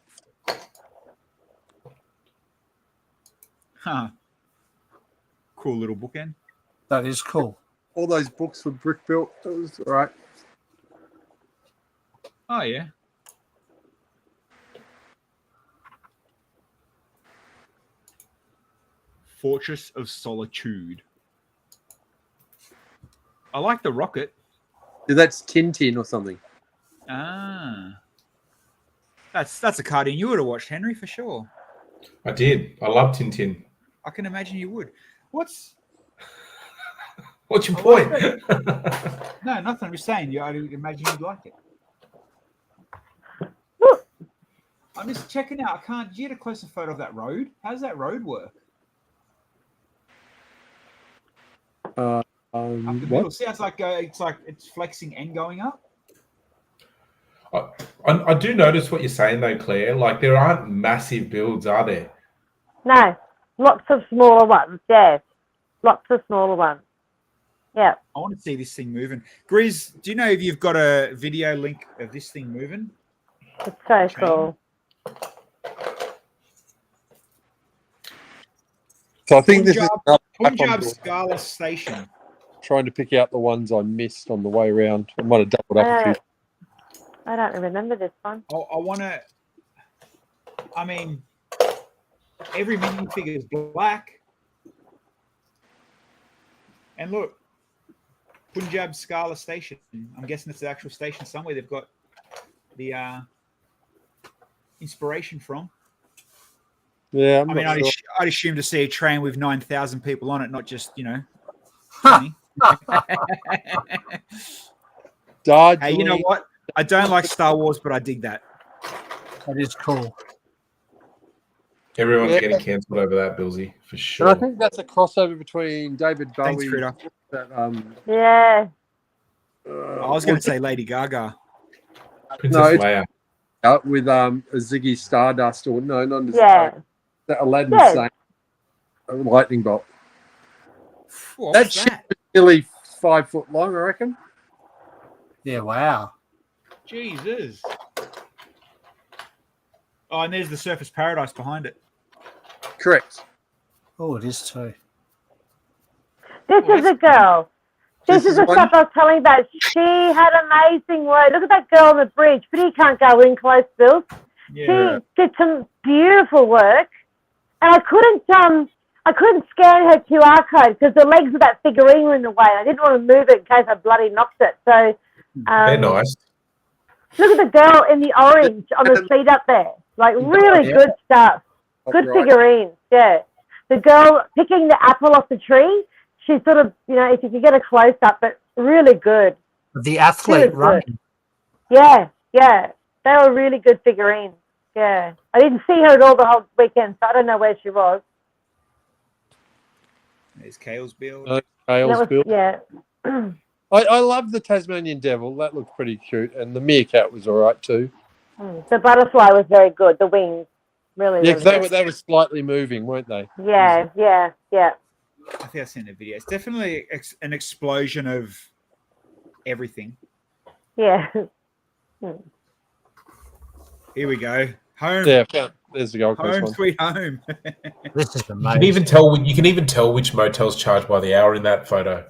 Huh. Cool little bookend. That is cool. All those books were brick built. That was all right. Oh, yeah. Fortress of Solitude. I like the rocket. Yeah, that's Tintin or something. Ah. That's a cartoon you would have watched, Henry, for sure. I did. I love Tintin. I can imagine you would. What's What's your point? No, nothing. I'm just saying. I imagine you'd like it. I'm just checking out. I can't. Did you get a closer photo of that road? How does that road work? Up the middle. See, it's like it's flexing and going up. I do notice what you're saying though, Claire. Like there aren't massive builds, are there? No, lots of smaller ones. Yeah, lots of smaller ones. Yeah. I want to see this thing moving. Grizz, do you know if you've got a video link of this thing moving? It's so cool. So I think this is Punjab Scala Station. trying to pick out the ones I missed on the way around. I might have doubled up a few. I don't remember this one. I want to. I mean, every minifigure is black. And look, Punjab Scala Station. I'm guessing it's the actual station somewhere they've got the inspiration from. Yeah, I mean, I'd assume to see a train with 9,000 people on it, not just, 20. Hey, you know what? I don't like Star Wars, but I dig that. That is cool. Everyone's getting cancelled over that, Bilsy, for sure. And I think that's a crossover between David Bowie. Thanks, Frida. Yeah. I was going to say Lady Gaga. Princess Leia. With a Ziggy Stardust or no, not a that Aladdin saying a lightning bolt. That shit was nearly 5 foot long, I reckon. Yeah, wow. Jesus. Oh, and there's the Surface Paradise behind it. Correct. Oh, it is too. This is a girl. This is the stuff I was telling about. She had amazing work. Look at that girl on the bridge, but he can't go in close, Bill. Yeah. She did some beautiful work, and I couldn't scan her QR code because the legs of that figurine were in the way. I didn't want to move it in case I bloody knocked it. So they're nice. Look at the girl in the orange on the seat up there. Like really good stuff. Good figurines. Yeah. The girl picking the apple off the tree. She's sort of, if you could get a close up, but really good. The athlete running. Yeah, yeah. They were really good figurines. Yeah. I didn't see her at all the whole weekend, so I don't know where she was. There's Kale's build. Build. Yeah. I love the Tasmanian Devil. That looked pretty cute. And the meerkat was all right too. The butterfly was very good. The wings. Really, yeah, really they were slightly moving, weren't they? Yeah, yeah, yeah. I think I've seen the video. It's definitely an explosion of everything. Yeah. Here we go. Home. Yeah, there's the Gold Coast Home one. sweet home. This is amazing. You can even tell which motels charge by the hour in that photo.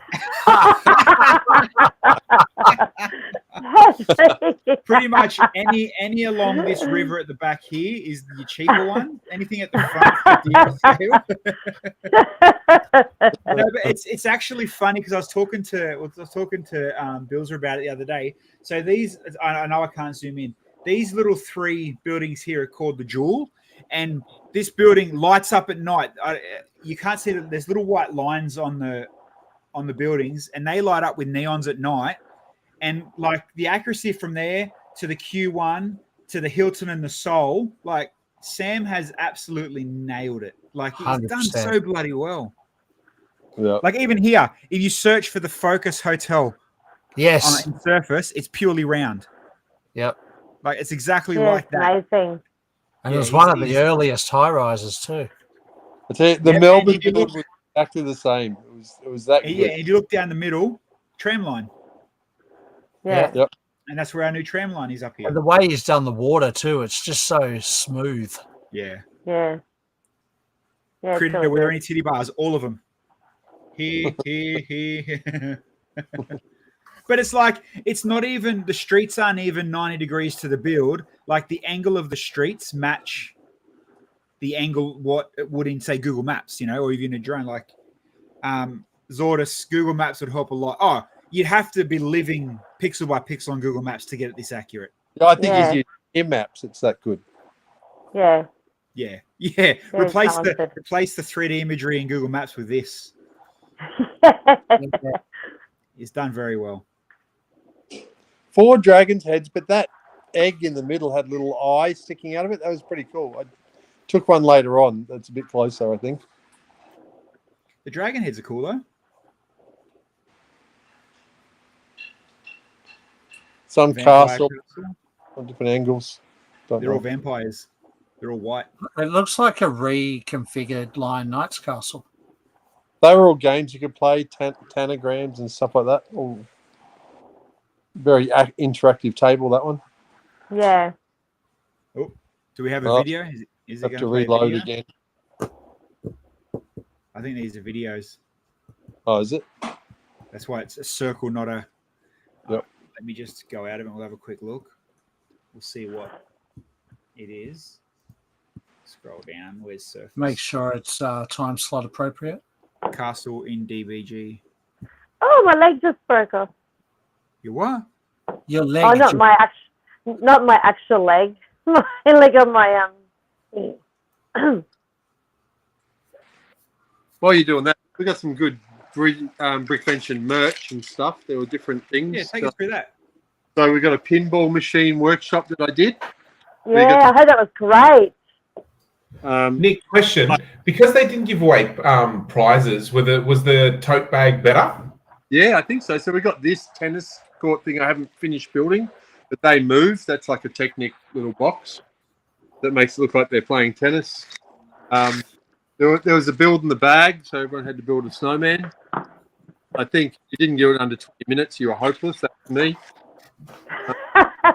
Pretty much any along this river at the back here is your cheaper one. Anything at the front is the dearer scale. No, but it's actually funny because I was talking to Bilsy about it the other day. So these, I know I can't zoom in. These little 3 buildings here are called the Jewel, and this building lights up at night. You can't see that there's little white lines on the buildings, and they light up with neons at night. And like the accuracy from there to the Q1 to the Hilton and the Soul, like Sam has absolutely nailed it. Like he's 100%. done so bloody well. Yeah. Like even here, if you search for the Focus Hotel Yes. on surface, it's purely round. Yep. Like it's exactly Yeah, like that. amazing. And Yeah, it was one of he's- the earliest high rises too. I tell you, the Yeah, Melbourne and you build look- was exactly the same. It was that good. Yeah, and you look down the middle, tram line, Yeah. Yep. and that's where our new tram line is up here. And the way he's done the water too, it's just so smooth. Yeah. Yeah. Yeah. it's Critter, really were there good. any titty bars? All of them. Here. But it's like, it's not even, the streets aren't even 90 degrees to the build. Like the angle of the streets match the angle what it would in, say, Google Maps, or even a drone. Like Zordis, Google Maps would help a lot. Oh, you'd have to be living pixel by pixel on Google Maps to get it this accurate. Yeah, I think Yeah. he's using air maps. It's that good. Yeah. Yeah. Very Replace talented. the 3D imagery in Google Maps with this. It's done very well. 4 dragon's heads, but that egg in the middle had little eyes sticking out of it. That was pretty cool. I took one later on. That's a bit closer, I think. The dragon heads are cool though. Some Vampire castle castle. on different angles. Don't They're all know. vampires. They're all white. It looks like a reconfigured Lion Knights castle. They were all games you could play, tanagrams and stuff like that. All very interactive table, that one. Yeah. Do we have a Oh, video? Is it Have going to to play a reload video? again. I think these are videos. Oh, is it? That's why it's a circle, not a. Yep. Let me just go out of it and we'll have a quick look. We'll see what it is. Scroll down. Where's surface? Make sure it's time slot appropriate. Castle in DBG. Oh, my leg just broke off. You what? Your leg. Oh, not my actual leg. My leg on my While you're doing that, we got some good BRICKVENTION merch and stuff. There were different things. Yeah, take us through that. So we got a pinball machine workshop that I did. Yeah, I heard that was great. Nick, question: because they didn't give away prizes, was the tote bag better? Yeah, I think so. So we got this tennis court thing I haven't finished building, but they move. That's like a Technic little box that makes it look like they're playing tennis. There was a build in the bag, so everyone had to build a snowman. I think you didn't do it under 20 minutes. You were hopeless. That's me. A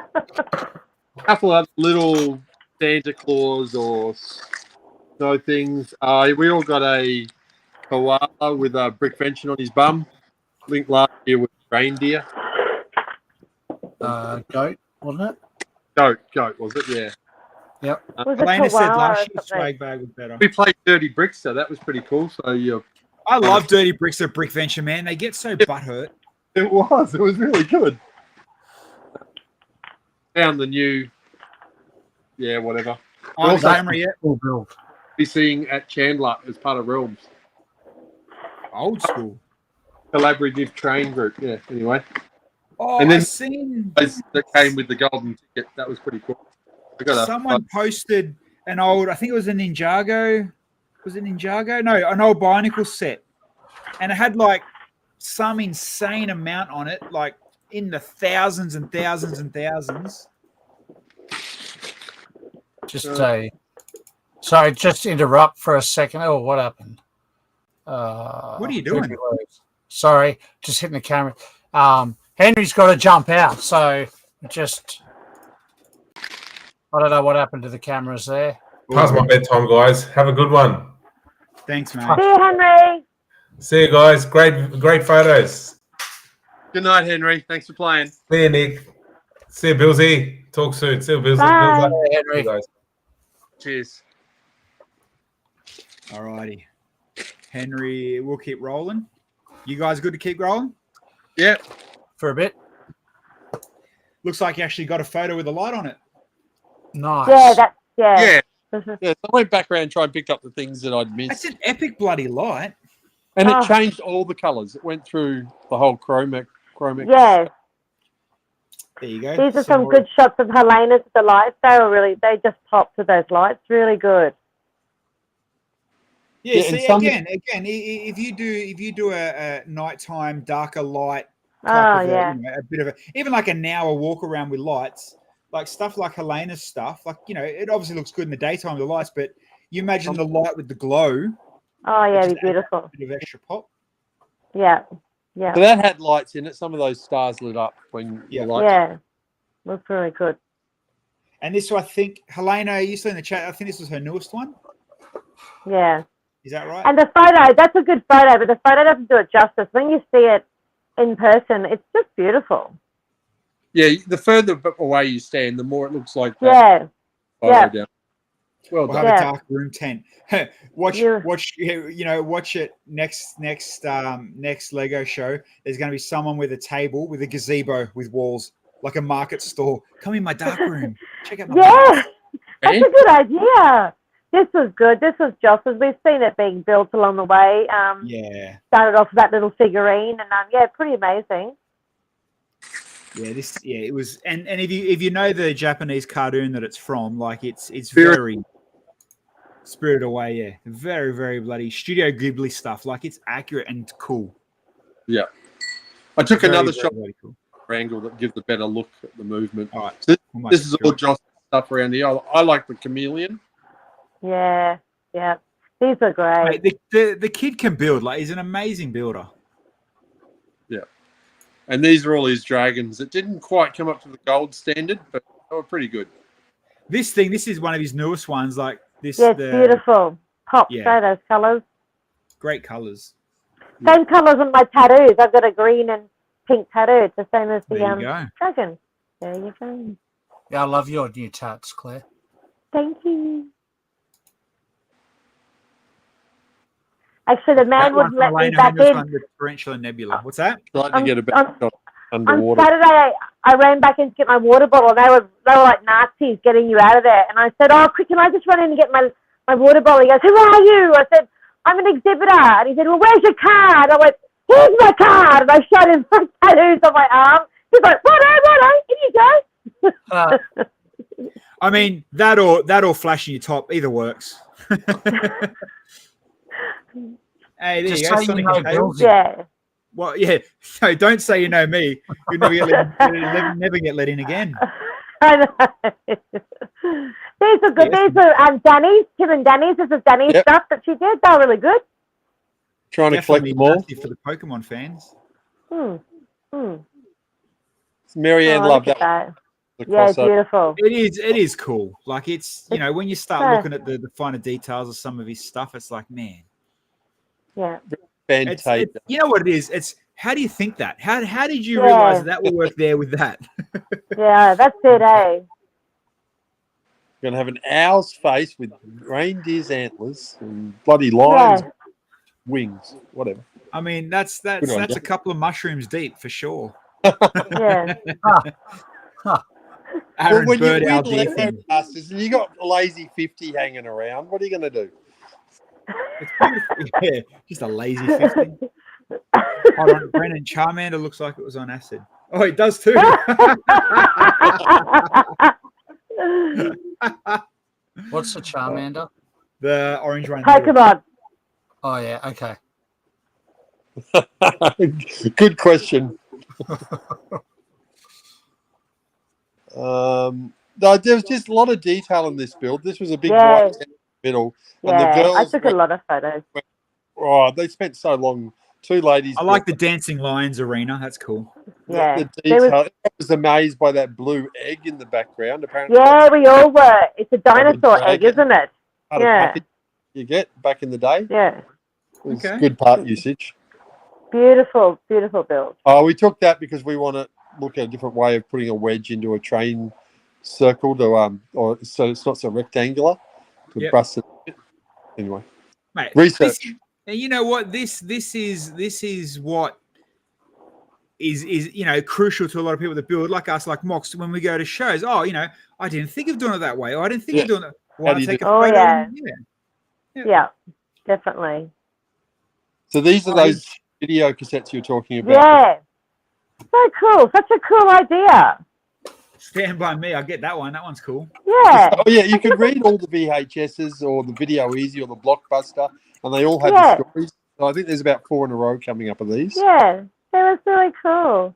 couple of little Santa Claus or snow things. We all got a koala with a BRICKVENTION on his bum. Link last year with reindeer. Goat, wasn't it? Goat, was it? Yeah. Yep. Was it Elena said koala last or year's something? swag bag was better. We played Dirty Bricks, so that was pretty cool. So yeah, I love dirty bricks at BRICKVENTION, man. They get so butthurt. it was really good. Found the new, whatever. I haven't Also- camera yet. Full build. Be seeing at Chandler as part of Realms Old school. collaborative train group. Yeah. Anyway, Oh, And then- I seen those that came with the golden ticket. That was pretty cool. I got someone posted an old, I think it was a Ninjago. Was it Ninjago? No, an old Bionicle set. And it had like some insane amount on it, like in the thousands and thousands and thousands. Just sorry, just interrupt for a second. Oh, what happened? What are you doing? Sorry, just hitting the camera. Henry's got to jump out, so just I don't know what happened to the cameras there. Past my bedtime, guys. Have a good one. Thanks, man. See you, Henry. See you guys. Great photos. Good night, Henry. Thanks for playing. See you, Nick. See you, Bilsy. Talk soon. See you, Bilsy. Bye. Bilsy. Henry. You guys. Cheers. All righty. Henry, we'll keep rolling. You guys good to keep rolling? Yeah. For a bit. Looks like you actually got a photo with a light on it. Nice. Yeah. So I went back around and tried and picked up the things that I'd missed. That's an epic bloody light. And it changed all the colours. It went through the whole chromic. Yeah. There you go. These are some good shots of Helena's with the lights. They just popped with those lights. Really good. Yeah, Yeah, see, and again, if you do a nighttime darker light, Oh, type of yeah. a bit of a even like an hour walk around with lights, like stuff like Helena's stuff, like it obviously looks good in the daytime with the lights, but you imagine the light with the glow. Oh, yeah, Just it'd be beautiful. A bit of extra pop. Yeah. Yeah. So that had lights in it. Some of those stars lit up when the lights. Yeah. Looks really good. And this, I think, Helena, you said in the chat, I think this was her newest one. Yeah. Is that right? And the photo, that's a good photo, but the photo doesn't do it justice. When you see it in person, it's just beautiful. Yeah, the further away you stand, the more it looks like that. Yeah. photo Yeah. down. Well We'll done. have Yeah. a dark room tent. watch it next Lego show. There's going to be someone with a table with a gazebo with walls, like a market store. Come in my dark room. Check out my Yeah. That's And a good idea. This was good. This was Joss's. We've seen it being built along the way. Yeah. Started off with that little figurine, and pretty amazing. Yeah, it was, and if you know the Japanese cartoon that it's from, like it's Spirit- very Spirited Away, yeah, very very bloody Studio Ghibli stuff. Like it's accurate and cool. yeah. I took Very, another very, shot very cool. angle that gives a better look at the movement. All right, So almost this is all sure. Joss stuff around here. I like the chameleon. Yeah. Yeah. These are great. Mate, the kid can build. Like he's an amazing builder. And these are all his dragons. It didn't quite come up to the gold standard, but they were pretty good. This is one of his newest ones. Like this, Yeah, it's beautiful. Pop, Yeah. those colours. great colors. Same colours on my tattoos. I've got a green and pink tattoo. It's the same as the There you go. dragon. There you go. Yeah, I love your new tats, Claire. Thank you. Actually, the man That one wouldn't let from me Elena back Henderson in. with Tarantula Nebula. What's that? Tried to On- get a better shot On underwater. Saturday, I ran back in to get my water bottle. They were like Nazis getting you out of there. And I said, "Oh, quick, can I just run in and get my water bottle?" He goes, "Who are you?" I said, "I'm an exhibitor." And he said, "Well, where's your card?" I went, "Here's my card." And I showed him my tattoos on my arm. He's like, righto, here you go. Uh, I mean that or flashing your top. Either works. Hey, there Just you go. say you Sonic know and Tails. Bilsy. Yeah. Well, yeah. No, don't say you know me. You'll never get let in again. I know. These are good. Yes. These are Danny's, Tim and Danny's. This is Danny's Yep. stuff that she did. They're really good. Trying to collect Definitely them all. nasty for the Pokemon fans. Marianne Oh, loved look at that. that. The Yeah, crossover. beautiful. It is cool. Like it's when you start Yeah. looking at the finer details of some of his stuff, it's like, man, Yeah. it's Fantastic. you know what it is. It's how do you think that? How did you Yeah. realize that will work there with that? Yeah, that's it, eh? Going to have an owl's face with reindeer's antlers and bloody lions' Yeah. wings, whatever. I mean, that's Good one, a Jack. couple of mushrooms deep for sure. Yeah. Aaron when Bird you Owl win deer Lego thing. Masters and you got a lazy 50 hanging around, what are you going to do? It's beautiful. Yeah, just a lazy 50. Hold on, Brennan Charmander looks like it was on acid. Oh, it does too. What's a Charmander? The orange one. Pokemon. Oh, yeah, okay. Good question. No, there was just a lot of detail in this build. This was a big Yeah. white tent in the middle. And Yeah, the girls I took a lot of photos. they spent so long. Two ladies. I like the Dancing Lions arena. That's cool. Yeah. the There detail. was- I was amazed by that blue egg in the background. Apparently, Yeah, we all were. It's a dinosaur dragon. egg, isn't it? part of yeah. package you get back in the day. Yeah. It was Okay. good part usage. Beautiful, beautiful build. Oh, we took that because we want to look at a different way of putting a wedge into a train circle to or so it's not so rectangular to Yep. bust it. Anyway, Mate, research. and you know what? This is what is crucial to a lot of people that build like us, like Mox, when we go to shows. Oh, I didn't think of doing it that way. Or I didn't think of doing it. Why not take a photo? Yeah. Yeah. Yeah, definitely. So these are those video cassettes you're talking about. Yeah. So cool. Such a cool idea. Stand by me. I get that one. That one's cool. Yeah. Oh yeah, you can read all the VHSs or the Video Easy or the Blockbuster, and they all have Yeah. the stories. So I think there's about 4 in a row coming up of these. Yeah. That was really cool.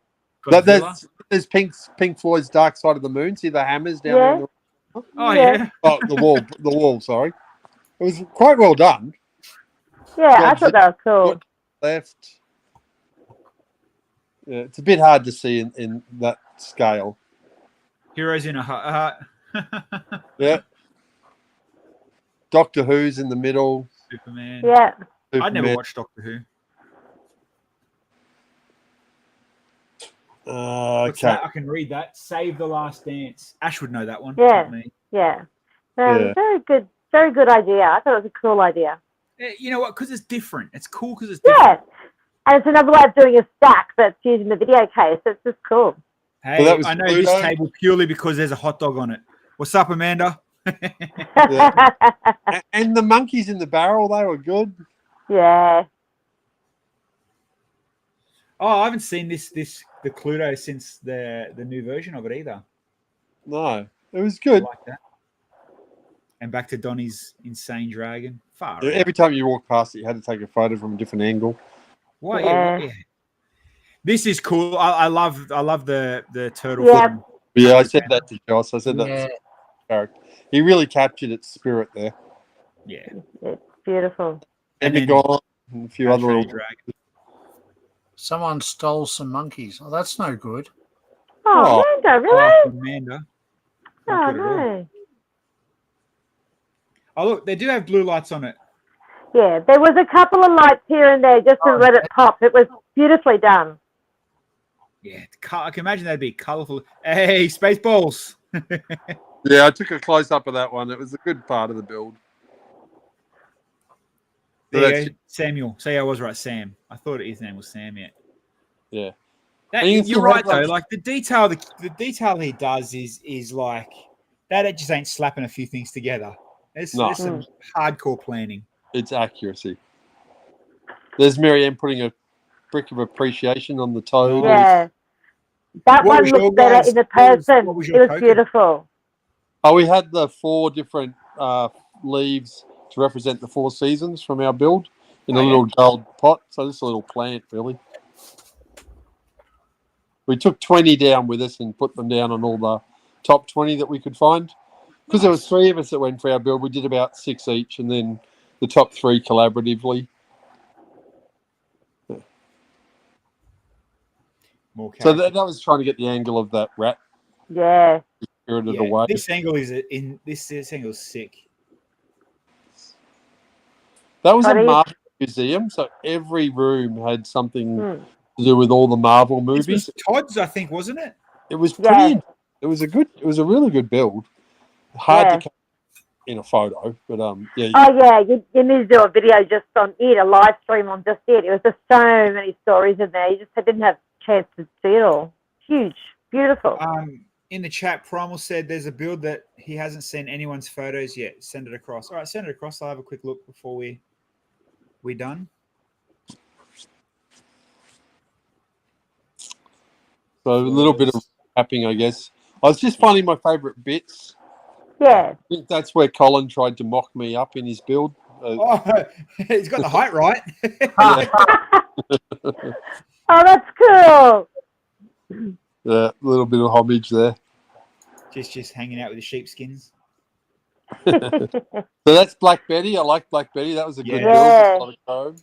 There's Pink Floyd's Dark Side of the Moon. See the hammers down there? In the... Oh yeah. Oh, the wall. Sorry, it was quite well done. Yeah, I thought that was cool. Left. Yeah, it's a bit hard to see in that scale. Heroes in a hut. Yeah. Doctor Who's in the middle. Superman. Yeah. I'd never watched Doctor Who. What's Okay. that? I can read that. Save the Last Dance. Ash would know that one. Yeah. Not me. Yeah. Yeah. Very good idea. I thought it was a cool idea. You know what? Because it's different. It's cool because it's different. Yeah. And it's another way of doing a stack that's using the video case. It's just cool. Hey, Well, that was I know Pluto. this table purely because there's a hot dog on it. What's up, Amanda? Yeah. And the monkeys in the barrel, they were good. Yeah. Oh, I haven't seen the Cluedo since the new version of it either. No, it was I good. like that. And back to Donnie's insane dragon. Far. Yeah, every time you walk past it, you had to take a photo from a different angle. Why? Yeah. Yeah. This is cool. I love the turtle. Yeah. film. Yeah, I said that to Joss. I said that Yeah. to character. He really captured its spirit there. Yeah. It's beautiful. And then- Endergon and a few other Actually, little. dragon. Someone stole some monkeys. Oh, that's no good. Oh, Oh. Amanda, really? Oh, Amanda. Oh, Not good at all. no. Oh, look, they do have blue lights on it. Yeah, there was a couple of lights here and there just to let it pop. It was beautifully done. Yeah, I can imagine that'd be colourful. Hey, Spaceballs. Yeah, I took a close up of that one. It was a good part of the build. So There you that's- go. Samuel. See, I was right, Sam. I thought his name was Sam yet. Yeah. That, And you can you're see right how- though. Like the detail he does is like that. It just ain't slapping a few things together. There's some hardcore planning. It's accuracy. There's Mary-Ann putting a brick of appreciation on the toe. Yeah. That What one was your looked better guys' in the what was person. your It was token? beautiful. Oh, we had the 4 different leaves to represent the 4 seasons from our build in a little gold pot. So just a little plant, really. We took 20 down with us and put them down on all the top 20 that we could find. Because there was 3 of us that went for our build. We did about 6 each, and then the top 3 collaboratively. More So character. that was trying to get the angle of that rat Yeah. spirited Yeah, away. this angle this angle's sick. That was a Buddy. Marvel museum, so every room had something to do with all the Marvel This movies. was Todd's, I think, wasn't it? It was Yeah. pretty. It was a really good build. Hard Yeah. to capture in a photo, but yeah. Oh, yeah. You need to do a video just on it, a live stream on just it. It was just so many stories in there. You just didn't have a chance to see it all. Huge. Beautiful. In the chat, Primal said there's a build that he hasn't seen anyone's photos yet. Send it across. All right, send it across. I'll have a quick look before we done. So a little bit of tapping, I guess. I was just finding my favourite bits. Yeah. I think that's where Colin tried to mock me up in his build. Oh, he's got the height right. Oh, that's cool. Yeah, a little bit of homage there. just hanging out with the sheepskins. So that's Black Betty. I like Black Betty. That was a good Yeah. build. A lot of chrome.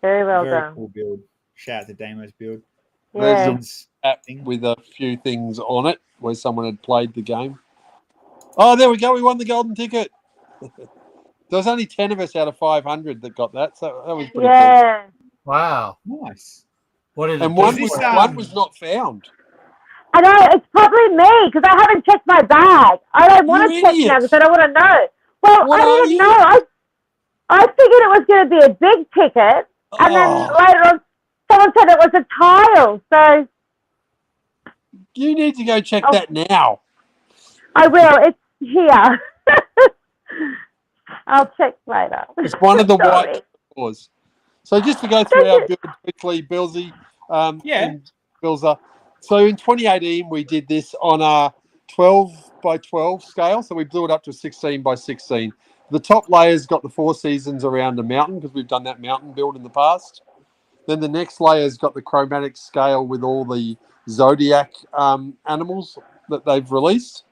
Very well Very done. cool build. Shout out to Damo's build. Yeah. There's app with a few things on it where someone had played the game. Oh, there we go. We won the golden ticket. There was only 10 of us out of 500 that got that, so that was pretty cool. Yeah. Wow. Nice. What did it And do? one this, was not found. I know, it's probably me because I haven't checked my bag. I don't want You to check now idiot. because I don't want to know. Well, What I are didn't you? know. I figured it was going to be a big ticket, and then Oh. later on, someone said it was a tile. So You need to go check Oh. that now. I will. It's here. I'll check later. It's one of the Sorry. white doors. So just to go through our build quickly, Bilsy, Yeah. and Bilza. So in 2018, we did this on a 12 by 12 scale. So we blew it up to 16 by 16. The top layer's got the 4 seasons around a mountain because we've done that mountain build in the past. Then the next layer's got the chromatic scale with all the zodiac animals that they've released.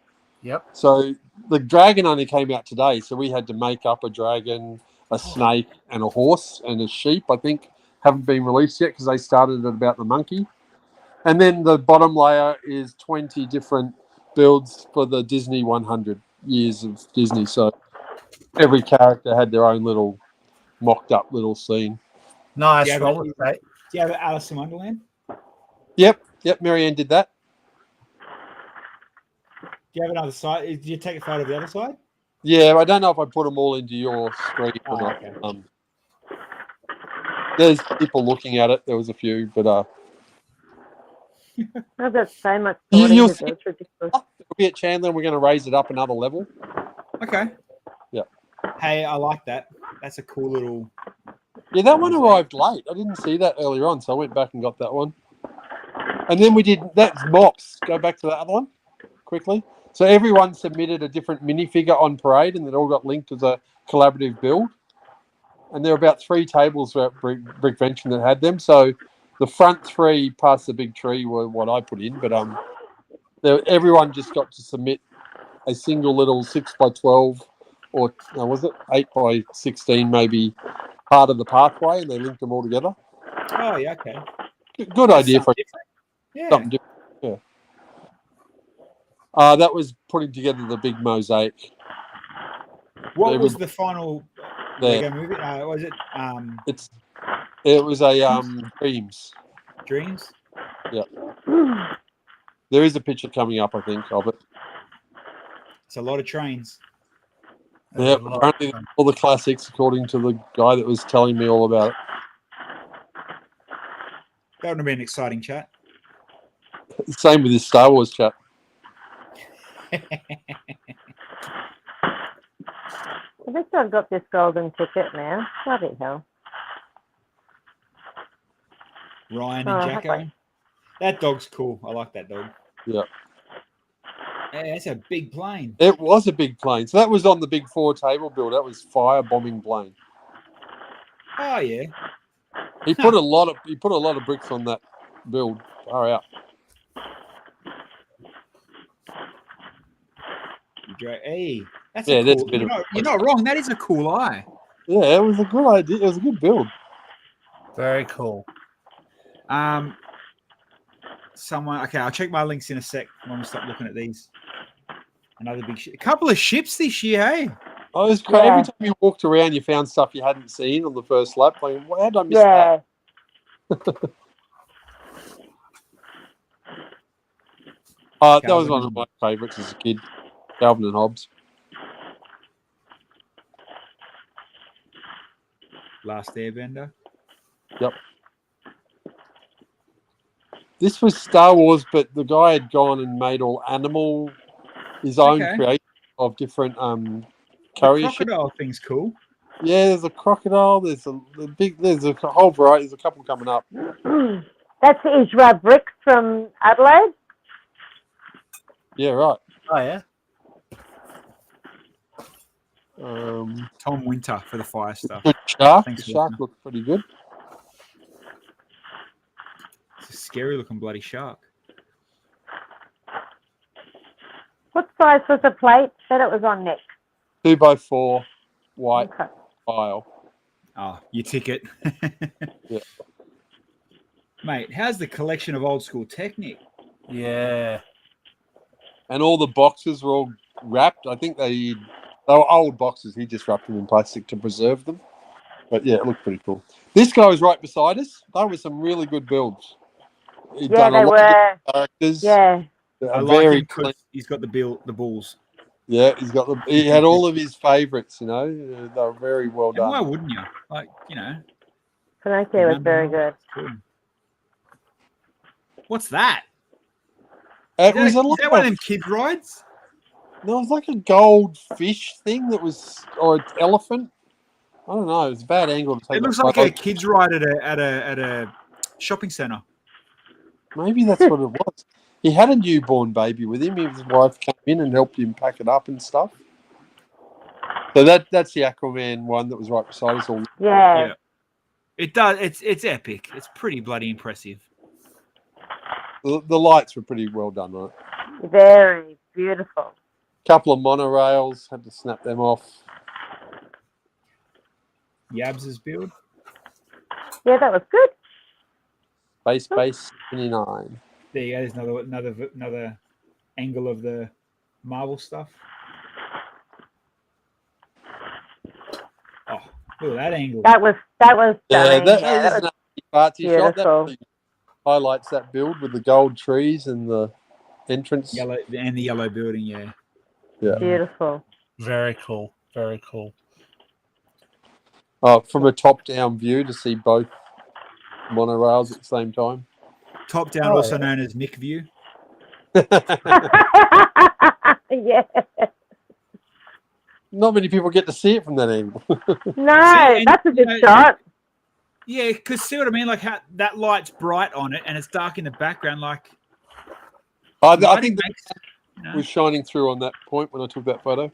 Yep. So the dragon only came out today, so we had to make up a dragon, a snake, and a horse and a sheep. I think haven't been released yet because they started at about the monkey. And then the bottom layer is 20 different builds for the Disney 100 years of Disney. So every character had their own little mocked up little scene. Nice. Yeah, Roll but- with that. Do you have Alice in Wonderland? Yep, Marianne did that. Do you have another side? Did you take a photo of the other side? Yeah, I don't know if I put them all into your screen or Oh, not. okay. There's people looking at it. There was a few, but I've got so much You'll sorting to see- do. It's ridiculous. we'll be at Chandler and we're going to raise it up another level. Okay. Yeah. Hey, I like that. That's a cool little. Yeah, that one arrived late. I didn't see that earlier on, so I went back and got that one. And then we did, that's MOPS. Go back to that other one quickly. So everyone submitted a different minifigure on Parade and it all got linked as a collaborative build. And there were about 3 tables at BRICKVENTION that had them. So the front 3 past the big tree were what I put in, but everyone just got to submit a single little 6 by 12 or was it 8 by 16 maybe part of the pathway, and they linked them all together. Oh yeah, okay. Good idea for different. Yeah. something different. Yeah. That was putting together the big mosaic. What There was was- the final There. Lego movie? Was it It was a Dreams. Dreams? There is a picture coming up, I think, of it. It's a lot of trains. Yeah, apparently all the classics, according to the guy that was telling me all about it. That would have been an exciting chat. Same with this Star Wars chat. I think I've got this golden ticket now. Bloody hell. Ryan Oh, and Jacko. okay. That dog's cool. I like that dog. Yeah. Yeah, it's a big plane. It was a big plane. So that was on the big 4 table build. That was firebombing plane. Oh yeah. He put a lot of bricks on that build. Far out. Hey, that's Yeah, a that's cool. a bit You're not wrong. That is a cool eye. Yeah, it was a good idea. It was a good build. Very cool. Someone. Okay, I'll check my links in a sec when we stop looking at these. Another big ship. A couple of ships this year. Hey. Oh, it was crazy. Yeah. Every time you walked around, you found stuff you hadn't seen on the first lap. Like, how did I miss Yeah. that? That was one of my favourites as a kid. Calvin and Hobbes. Last Airbender. Yep. This was Star Wars, but the guy had gone and made his own Okay. creation of different The carrier ships. crocodile thing's cool. Yeah, there's a crocodile. There's a whole variety. There's a couple coming up. That's Israel Bricks from Adelaide. Yeah, right. Oh yeah. Tom Winter for the fire stuff. Good shark. Thanks, The shark Wilson. looked pretty good. It's a scary looking bloody shark. What size was the plate that it was on, Nick? 2x4 white Okay. tile. Oh, your ticket. Yeah. Mate, how's the collection of old school Technic? Yeah. And all the boxes were all wrapped. I think they were old boxes. He just wrapped them in plastic to preserve them. But yeah, it looked pretty cool. This guy was right beside us. They were some really good builds. He'd Yeah, done they a lot were. of different characters. Yeah. I A like very him because he's got the balls. Yeah, he had all of his favourites. You know, they were very well And why done. wouldn't you? Like, you know. Pinocchio was very good. Cool. What's that? It was Is that one of them kids rides? There was like a gold fish thing that was, or an elephant. I don't know. It was a bad angle to take. It looks that like photo. a kids ride at a shopping centre. Maybe that's what it was. He had a newborn baby with him. His wife came in and helped him pack it up and stuff. So that's the Aquaman one that was right beside us all. Yeah. It does. It's epic. It's pretty bloody impressive. The lights were pretty well done, right? Very beautiful. Couple of monorails, had to snap them off. Yabs' build. Yeah, that was good. Base 29. There you go. There's another angle of the Marvel stuff. Oh, look at that angle. That was stunning. Yeah, that was is an artsy shot. That beautiful. really highlights that build with the gold trees and the entrance. Yellow and the yellow building. Yeah. Yeah. Beautiful. Very cool. Very cool. From a top-down view to see both monorails at the same time. Top down, also known as Nick View. Yeah. Not many people get to see it from that angle. No, that's a good shot. Yeah, because see what I mean? Like how that light's bright on it and it's dark in the background. Like I think that that was shining through on that point when I took that photo.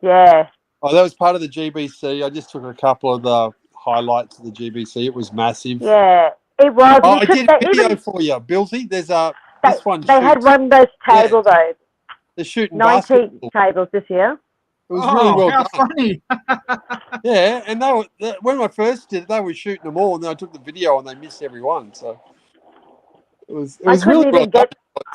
Yeah. Oh, that was part of the GBC. I just took a couple of the highlights of the GBC. It was massive. Yeah, it was. Oh, I did a video for you, Bilsy. There's this one. They had one of those tables, though. They're shooting 19 basketball. tables this year. It was really well how done. funny. Yeah, and when I first did it, they were shooting them all, and then I took the video and they missed every one. So it was really well done.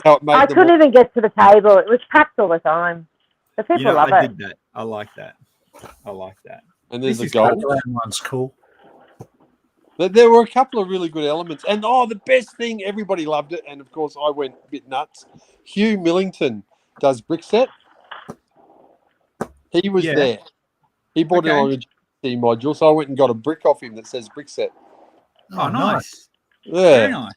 How it made I them couldn't even get to the table. It was packed all the time. The people love I it. dig that. I like that. I like that. And there's This a is goal. That one's cool. There were a couple of really good elements. And, the best thing, everybody loved it. And, of course, I went a bit nuts. Hugh Millington does brick set. He was there. He brought it on a GC module. So I went and got a brick off him that says brick set. Oh, nice. Yeah. Very nice.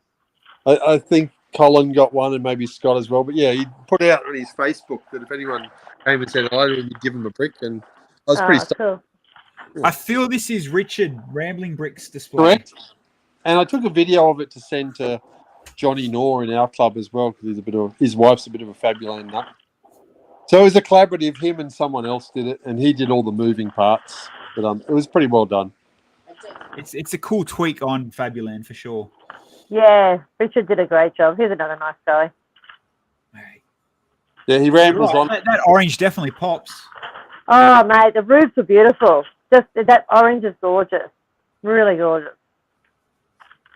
I think Colin got one and maybe Scott as well. But, yeah, he put out on his Facebook that if anyone came and said hi to him, he'd give him a brick. And I was pretty stoked. Cool. I feel this is Richard Rambling Bricks display. Correct. And I took a video of it to send to Johnny Knorr in our club as well because his wife's a bit of a Fabuland nut. So it was a collaborative. Him and someone else did it, and he did all the moving parts. But it was pretty well done. It's a cool tweak on Fabuland for sure. Yeah, Richard did a great job. He's another nice guy. Yeah, he rambles on. That orange definitely pops. Oh, mate, the roofs are beautiful. Just that orange is gorgeous. Really gorgeous.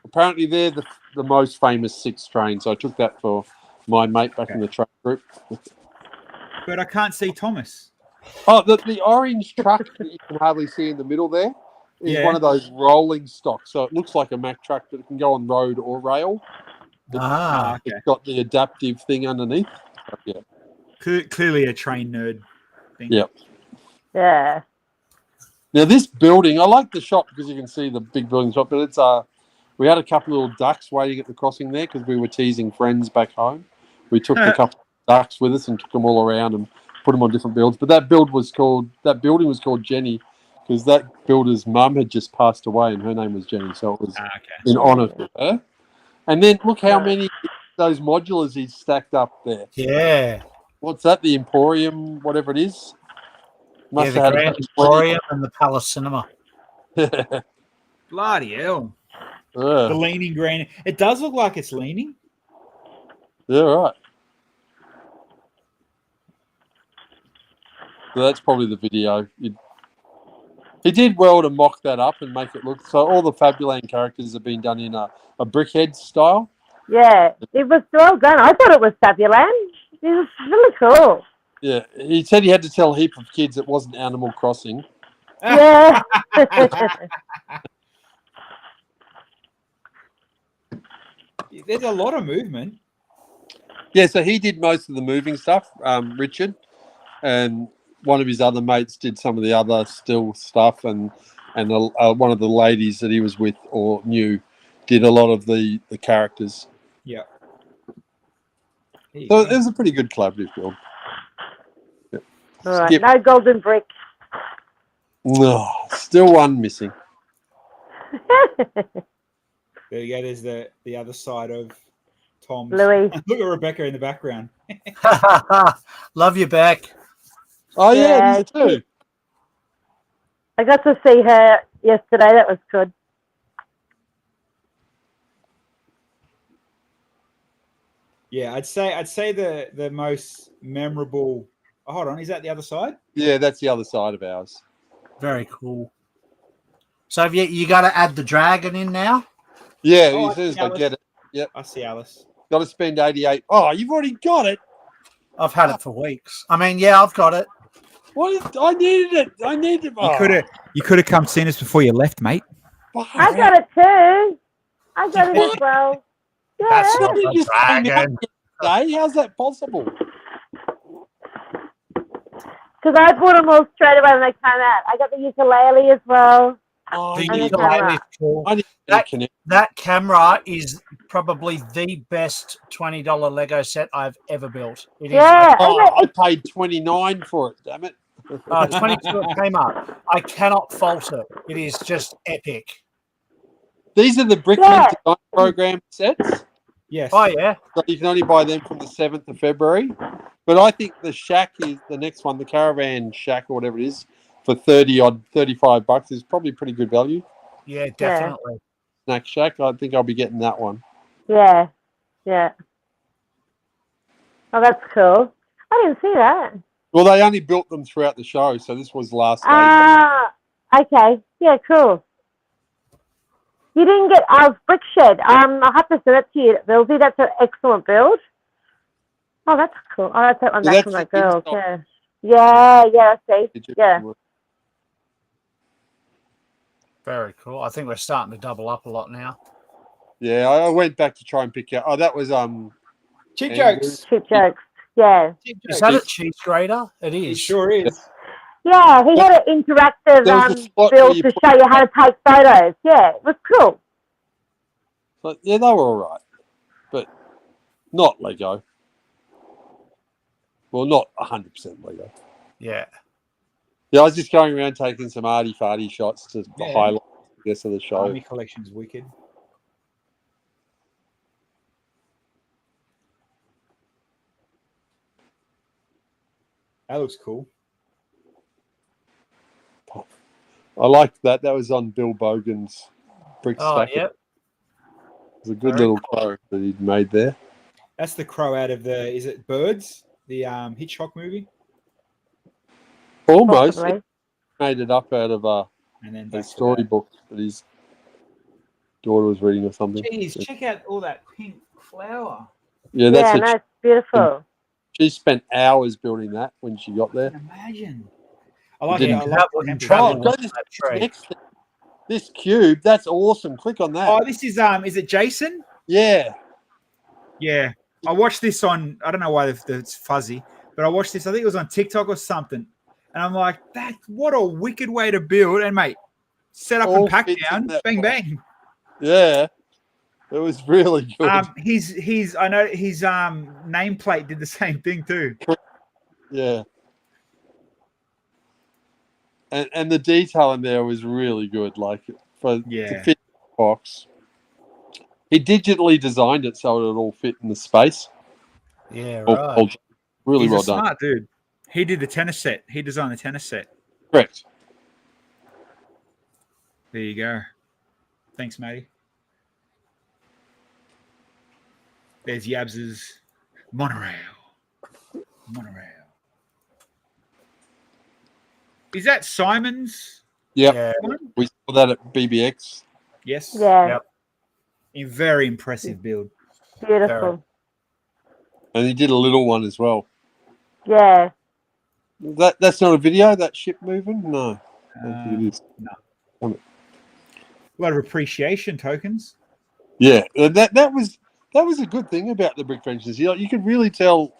Apparently, they're the most famous 6 train. So I took that for my mate back in the train group. But I can't see Thomas. Oh, the orange truck that you can hardly see in the middle there is one of those rolling stocks. So it looks like a Mack truck, but it can go on road or rail. Okay. It's got the adaptive thing underneath. Yeah. Clearly a train nerd thing. Yep. Yeah. Now this building, I like the shot because you can see the big building shot, but it's we had a couple of little ducks waiting at the crossing there because we were teasing friends back home. We took a couple of ducks with us and took them all around and put them on different builds. But that building was called Jenny because that builder's mum had just passed away and her name was Jenny, so it was in honour of her. And then look how many those modulars he's stacked up there. Yeah. What's that? The Emporium, whatever it is. The Grand Emporium and the Palace Cinema. Bloody hell. The leaning granite. It does look like it's leaning. Yeah, right. So that's probably the video. He did well to mock that up and make it look. So all the Fabuland characters have been done in a brickhead style. Yeah, it was well done. I thought it was Fabuland. It was really cool. Yeah, he said he had to tell a heap of kids it wasn't Animal Crossing Yeah. There's a lot of movement. Yeah, so he did most of the moving stuff, Richard, and one of his other mates did some of the other still stuff, and one of the ladies that he was with or knew did a lot of the characters. Yeah. So it was a pretty good collaborative build. Yeah. All right. Skip. No golden brick. No, still one missing. There you go. There's the other side of Tom's. Louis. Look at Rebecca in the background. Love you back. Oh Yeah, yeah, me too. I got to see her yesterday. That was good. Yeah, I'd say the most memorable. Oh, hold on, is that the other side? Yeah, that's the other side of ours. Very cool. So have you got to add the dragon in now? Yeah, Oh, as soon as I Alice. get it. Yep. I see Alice. Got to spend 88. Oh, you've already got it. I've had it for weeks. I mean, yeah, I've got it. What? I needed it. I needed it. You could have come seen us before you left, mate. I got it too. I got it as well. Yeah. That's not You the just came out dragon. yesterday. How's that possible? Because I bought them all straight away when they came out. I got the ukulele as well. Oh, The I need ukulele is camera. cool. I need to That- connect. That camera is probably the best $20 Lego set I've ever built. It is. Yeah. Oh, isn't it? I paid 29 for it. Damn it. 22 it came up. I cannot fault it. It is just epic. These are the BRICKVENTION Yeah. design program sets. Yes. Oh yeah, So you can only buy them from the 7th of February. But I think the shack is the next one, the caravan shack or whatever it is, for 35 bucks is probably pretty good value. yeah, definitely. Snack shack. I think I'll be getting that one. Yeah. Yeah. Oh, that's cool. I didn't see that. Well, they only built them throughout the show, so this was last day. Ah, okay. Yeah, cool. You didn't get Brick Shed. I'll have to send it to you, Bilsy. That's an excellent build. Oh, that's cool. Oh, that's that one Yeah, back from my that's the girls. install. Yeah, I see. Yeah. Very cool. I think we're starting to double up a lot now. Yeah, I went back to try and pick out. Oh, that was Cheap Andrew. jokes. Cheap jokes. Yeah. Cheap Is jokes. that a cheese grater? It It is. sure is. Yeah, he had an interactive There was a spot where build you to put- show you how to take photos. Yeah, it was cool. But yeah, they were all right, but not Lego. Well, not 100% Lego. Yeah. Yeah, I was just going around taking some arty-farty shots to Yeah. highlight, I guess, of the show. Army collection's wicked. That looks cool. I liked that. That was on Bill Bogan's brick Oh, stack. yep. It was a good Very little crow that he'd made there. That's the crow out of is it Birds? The Hitchcock movie? Almost. He Possibly. made it up out of And then a back to storybook that his daughter was reading or something. that. Jeez, check out all that pink flower. Yeah, that's Yeah, it. no, it's beautiful. She spent hours building that when she got there. Imagine. I like didn't it. I have like one the in temple. travel. Oh, go on this that tree. next thing. This cube, that's awesome. Click on that. Oh, this is it Jason? Yeah. Yeah. I watched this on, I don't know why it's fuzzy, but I watched this, I think it was on TikTok or something. And I'm like, what a wicked way to build. And mate, set up All and pack fits in down, that bang, box. bang. Yeah. It was really good. I know his nameplate did the same thing too. Yeah. And the detail in there was really good. Like to Yeah. fit the box. He digitally designed it so it would all fit in the space. Yeah, All- right. all- really He's well a done. smart dude. He did the tennis set. He designed the tennis set. Correct. There you go. Thanks, matey. There's Yabs's monorail. Is that Simon's Yep. Yeah. one? We saw that at BBX. Yes. Yeah, Yep. A very impressive build. beautiful. And he did a little one as well. Yeah. That's not a video, that ship moving? No. I think it is. A lot of appreciation tokens. Yeah, that was a good thing about the BRICKVENTIONs. You could really tell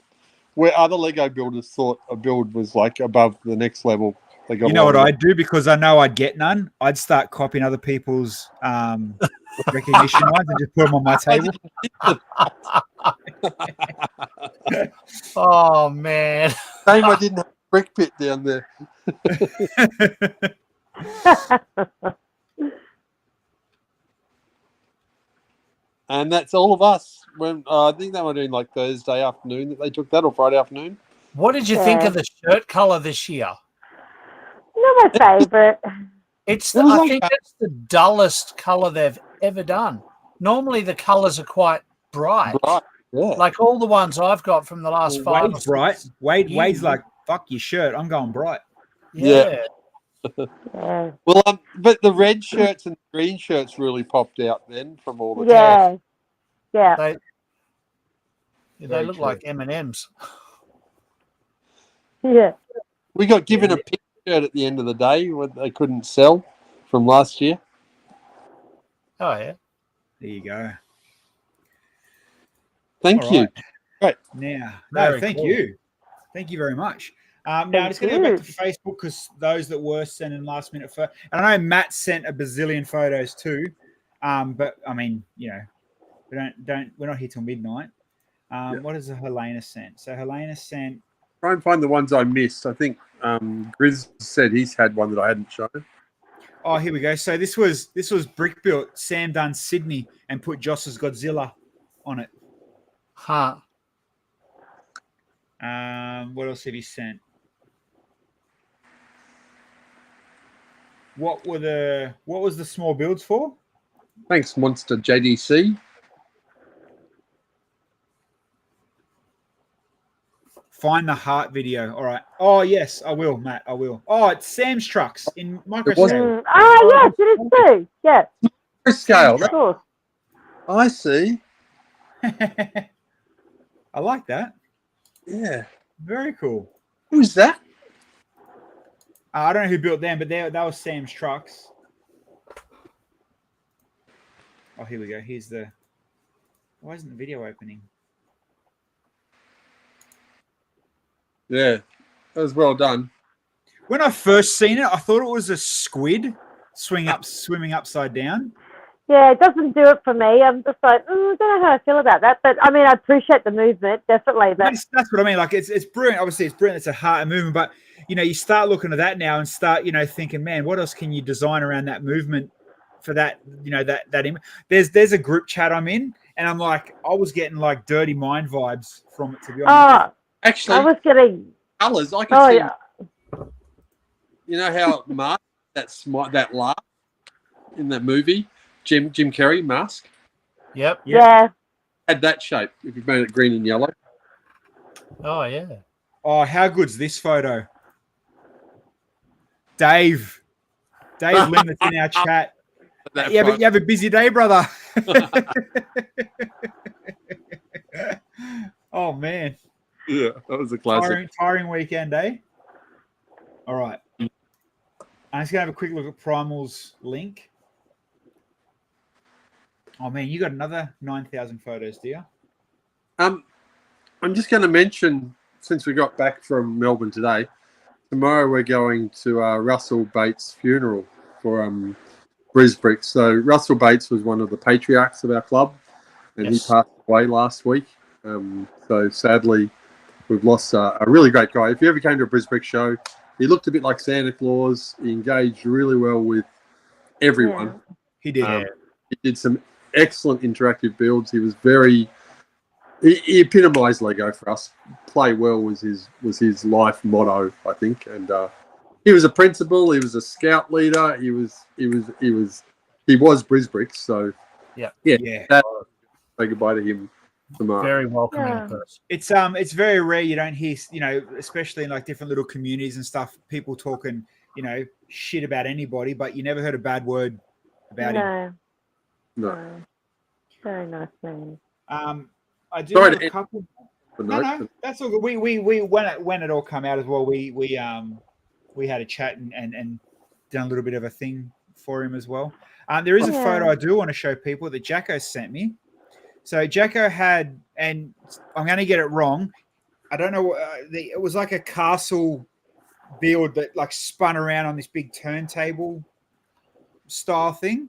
where other Lego builders thought a build was like above the next level. They got You know what I'd do, because I know I'd get none? I'd start copying other people's recognition ones and just put them on my table. Oh man. Shame I didn't have a brick pit down there. And that's all of us. When I think they were doing like Thursday afternoon that they took that, or Friday afternoon. What did you think of the shirt color this year? Not my favourite. It's It was I like think that. that's the dullest color they've ever done. Normally the colors are quite bright. Right. Yeah. Like all the ones I've got from the last Well, 5 or Wade's 6 bright. Wade's years. like, fuck your shirt. I'm going bright. Yeah. Yeah. Well, but the red shirts and the green shirts really popped out then from all the Yeah. Yeah. They Very look true. like M&Ms. Yeah. We got given a pink shirt at the end of the day when they couldn't sell from last year. Oh yeah. There you go. Thank All you. right. Right. Now, Very thank cool. you. Thank you very much. Now, I'm just going to go back to Facebook, because those that were sending last minute and I know Matt sent a bazillion photos too, but I mean, you know, we're not here till midnight. What has Helena sent? So Helena sent. Try and find the ones I missed. I think Grizz said he's had one that I hadn't shown. Oh, here we go. So this was brick built. Sam done Sydney and put Joss's Godzilla on it. Huh. What else have he sent? What was the small builds for? Thanks, Monster JDC. Find the heart video. All right. Oh yes, I will, Matt. I will. Oh, it's Sam's trucks in micro It was- scale. Oh, yes, it is too. Yeah. Scale. Of course. I see. I like that. Yeah. Very cool. Who's that? I don't know who built them, but that was Sam's trucks. Oh, here we go. Here's the. Why isn't the video opening? Yeah. That was well done. When I first seen it, I thought it was a squid swimming upside down. Yeah, it doesn't do it for me. I'm just like, I don't know how I feel about that. But I mean, I appreciate the movement, definitely. But That's what I mean. Like it's brilliant. Obviously, it's brilliant. It's a heart and movement, but you start looking at that now and start thinking, man, what else can you design around that movement for that? That image. There's a group chat I'm in, and I'm like, I was getting like Dirty Mind vibes from it, to be honest. Actually, I was getting. colours. I could Oh see. yeah. You know how Mark that laugh in that movie, Jim Carrey mask Yep. Yeah. had that shape. If you made it green and yellow. Oh yeah. Oh, how good's this photo? Dave Lim, that's in our chat. That You front. have a busy day, brother. Oh man, Yeah, that was a classic. tiring weekend, eh? All right, I'm just gonna have a quick look at Primal's link. Oh man, you got another 9,000 photos, do you? I'm just going to mention, since we got back from Melbourne today, tomorrow we're going to Russell Bates' funeral for BRICKVENTION. So Russell Bates was one of the patriarchs of our club, and Yes. he passed away last week. So sadly, we've lost a really great guy. If you ever came to a BRICKVENTION show, he looked a bit like Santa Claus. He engaged really well with everyone. He did. He did some excellent interactive builds. He was he epitomised Lego for us. Play well was his life motto, I think. And he was a principal. He was a scout leader. He was BRICKVENTION. So Yeah. say goodbye to him tomorrow. Very welcoming Yeah. person. It's very rare you don't hear, especially in like different little communities and stuff, people talking, shit about anybody, but you never heard a bad word about him. No. Very nice man. I do Sorry have to a end couple. the No, note. that's all good. We when it all come out as well, we had a chat and done a little bit of a thing for him as well. There is a photo I do want to show people that Jacko sent me. So Jacko had, and I'm going to get it wrong. I don't know. It was like a castle build that like spun around on this big turntable style thing.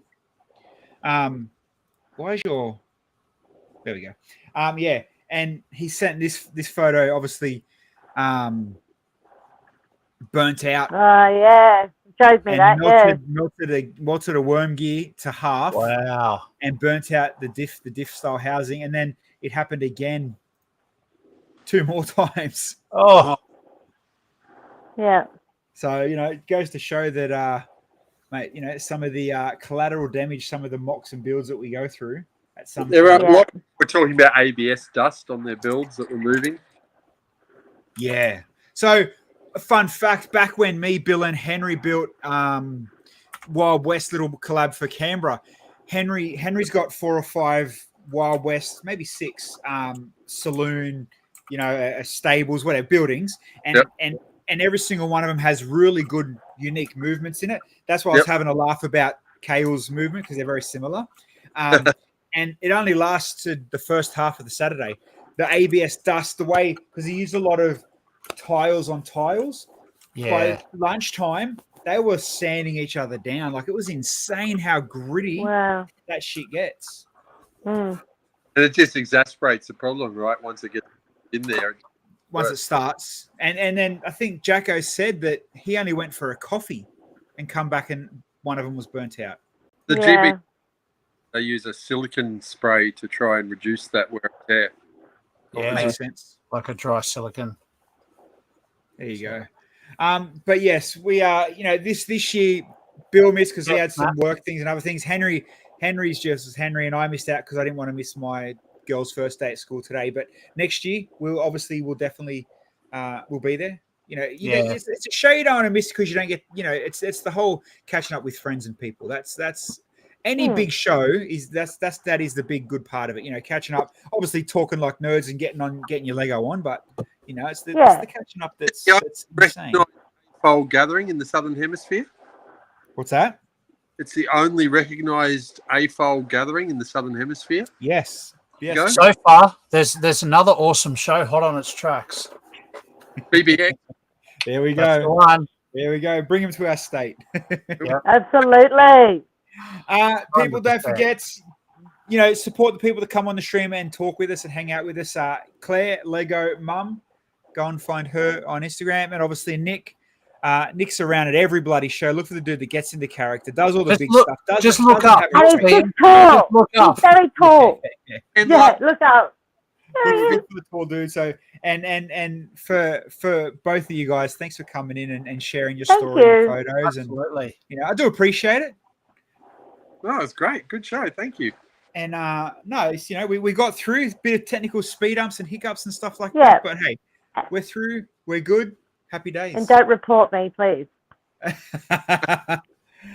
Where's your? There we go. Yeah, and he sent this photo, obviously, burnt out. Yeah, showed me that. Melted a worm gear to half. Wow. And burnt out the diff style housing, and then it happened again 2 more times. Oh. Yeah. So it goes to show that, mate, some of the collateral damage, some of the mocks and builds that we go through at some. There are a lot. We're talking about ABS dust on their builds that were moving. Yeah. So, a fun fact: back when me, Bill, and Henry built Wild West little collab for Canberra, Henry's got 4 or 5 Wild West, maybe 6 saloon, stables, whatever buildings, and every single one of them has really good, unique movements in it. That's why I was having a laugh about Kale's movement because they're very similar. And it only lasted the first half of the Saturday. The ABS dust, the way, because he used a lot of tiles on tiles. Yeah. By lunchtime, they were sanding each other down. Like, it was insane how gritty that shit gets. Mm. And it just exasperates the problem, right? Once it gets in there. Once it starts. And then I think Jacko said that he only went for a coffee and come back and one of them was burnt out. The GB, they use a silicon spray to try and reduce that wear and tear. Yeah, makes sense. Like a dry silicon. There you go. But yes, we are, this year Bill missed because he had some work things and other things. Henry's just as Henry, and I missed out because I didn't want to miss my girl's first day at school today. But next year we'll definitely we'll be there. It's a show you don't want to miss because you don't get, it's the whole catching up with friends and people. That's any big show is that is the big good part of it. Catching up, obviously talking like nerds and getting your Lego on, but it's the catching up that's insane. AFOL gathering in the Southern Hemisphere. What's that? It's the only recognised AFOL gathering in the Southern Hemisphere. Yes. So far, there's another awesome show hot on its tracks. BBX. There we That's go. the one. There we go. Bring him to our state. Absolutely. People, don't forget, support the people that come on the stream and talk with us and hang out with us. Claire, Lego Mum, go and find her on Instagram. And obviously Nick. Nick's around at every bloody show. Look for the dude that gets into character, does all the big stuff. Just look up. And he's tall. He's very tall. Yeah, look up. Look for the tall dude. So and for both of you guys, thanks for coming in and sharing your story and photos. Absolutely. And I do appreciate it. No, it's great. Good show. Thank you. And we got through a bit of technical speed ups and hiccups and stuff like that. But hey, we're through. We're good. Happy days. And don't report me, please.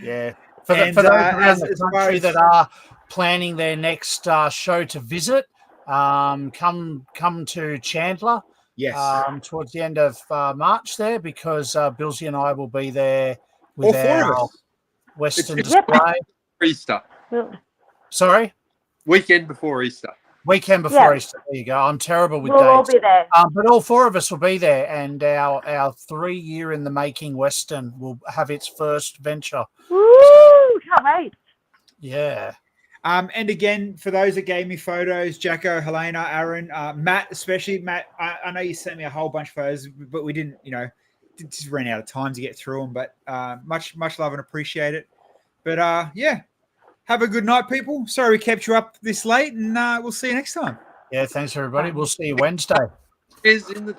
Yeah. For those around the country that are planning their next show to visit, come to Chandler. Yes. Towards the end of March there, because Bilsy and I will be there with our Western display. Easter. Sorry? Weekend before Easter. Weekend before Easter. There you go. I'm terrible with dates. We'll all be there. But all 4 of us will be there, and our 3-year in the making Western will have its first venture. Woo! Can't wait. Yeah. And again, for those that gave me photos, Jacko, Helena, Aaron, Matt, especially Matt, I know you sent me a whole bunch of photos, but we didn't, just ran out of time to get through them. But much love and appreciate it. But have a good night, people. Sorry we kept you up this late, and we'll see you next time. Yeah, thanks everybody. We'll see you Wednesday. Is in the